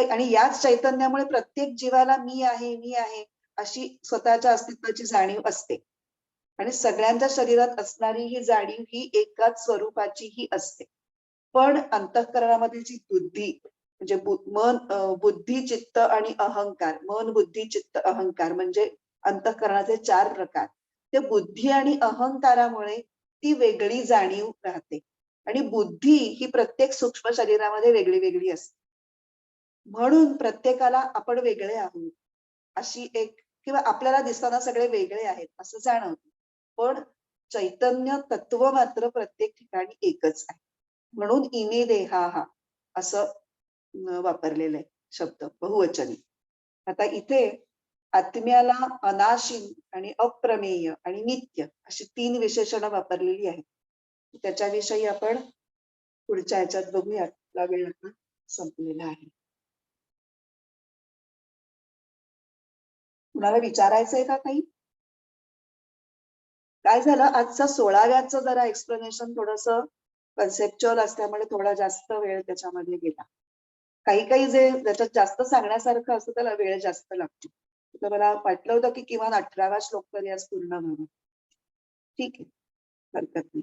[SPEAKER 2] आणि याच चैतन्यामुळे प्रत्येक जीवाला मी आहे अशी स्वतःच्या अस्तित्वाची जाणीव असते. आणि सगळ्यांच्या शरीरात असणारी ही जाणीव ही एकाच स्वरूपाची ही असते. पण अंतःकरणामध्ये जी बुद्धी म्हणजे मन, बुद्धी, चित्त आणि अहंकार, मन, बुद्धी, चित्त, अहंकार म्हणजे अंतःकरणाचे 4 प्रकार. ते बुद्धी आणि अहंकारामुळे ती वेगळी जाणीव राहते. आणि बुद्धी ही प्रत्येक सूक्ष्म शरीरामध्ये वेगळी वेगळी असते. म्हणून प्रत्येकाला आपण वेगळे आहोत अशी एक, किंवा आपल्याला दिसताना सगळे वेगळे आहेत असं जाणवतं. पण चैतन्य तत्व मात्र प्रत्येक ठिकाणी एकच आहे. म्हणून इमे देहा हा असं वापरलेलं आहे शब्द बहुवचनी. आता इथे आत्म्याला अनाशी आणि अप्रमेय आणि नित्य अशी 3 विशेषणं वापरलेली आहेत. त्याच्याविषयी आपण पुढच्या ह्याच्यात बघूया. आपला वेळ आता संपलेला आहे. कुणाला विचारायचंय का काही? काय झालं, आजचा 16व्याचं जरा एक्सप्लेनेशन थोडस कन्सेप्च्युअल असल्यामुळे थोडा जास्त वेळ त्याच्यामध्ये गेला. काही जे त्याच्यात जास्त सांगण्यासारखं असतं त्याला वेळ जास्त लागतो. तर मला वाटलं होतं की किमान 18वा श्लोक तरी आज पूर्ण व्हावा. ठीक आहे, हरकत नाही.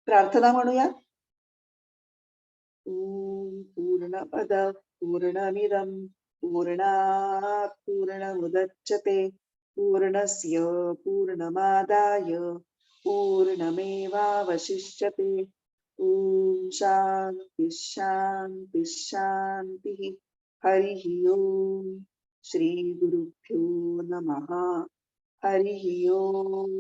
[SPEAKER 2] प्रार्थना म्हणूया. ओम पूर्णमद पूर्णमिदं पूर्णात् पूर्णमुदच्यते पूर्णस्य पूर्णमादाय पूर्णमेवावशिष्यते. ओम शांती शांती शांती. हरिः ओम. श्री गुरुभ्यो नमः. हरिः ओम.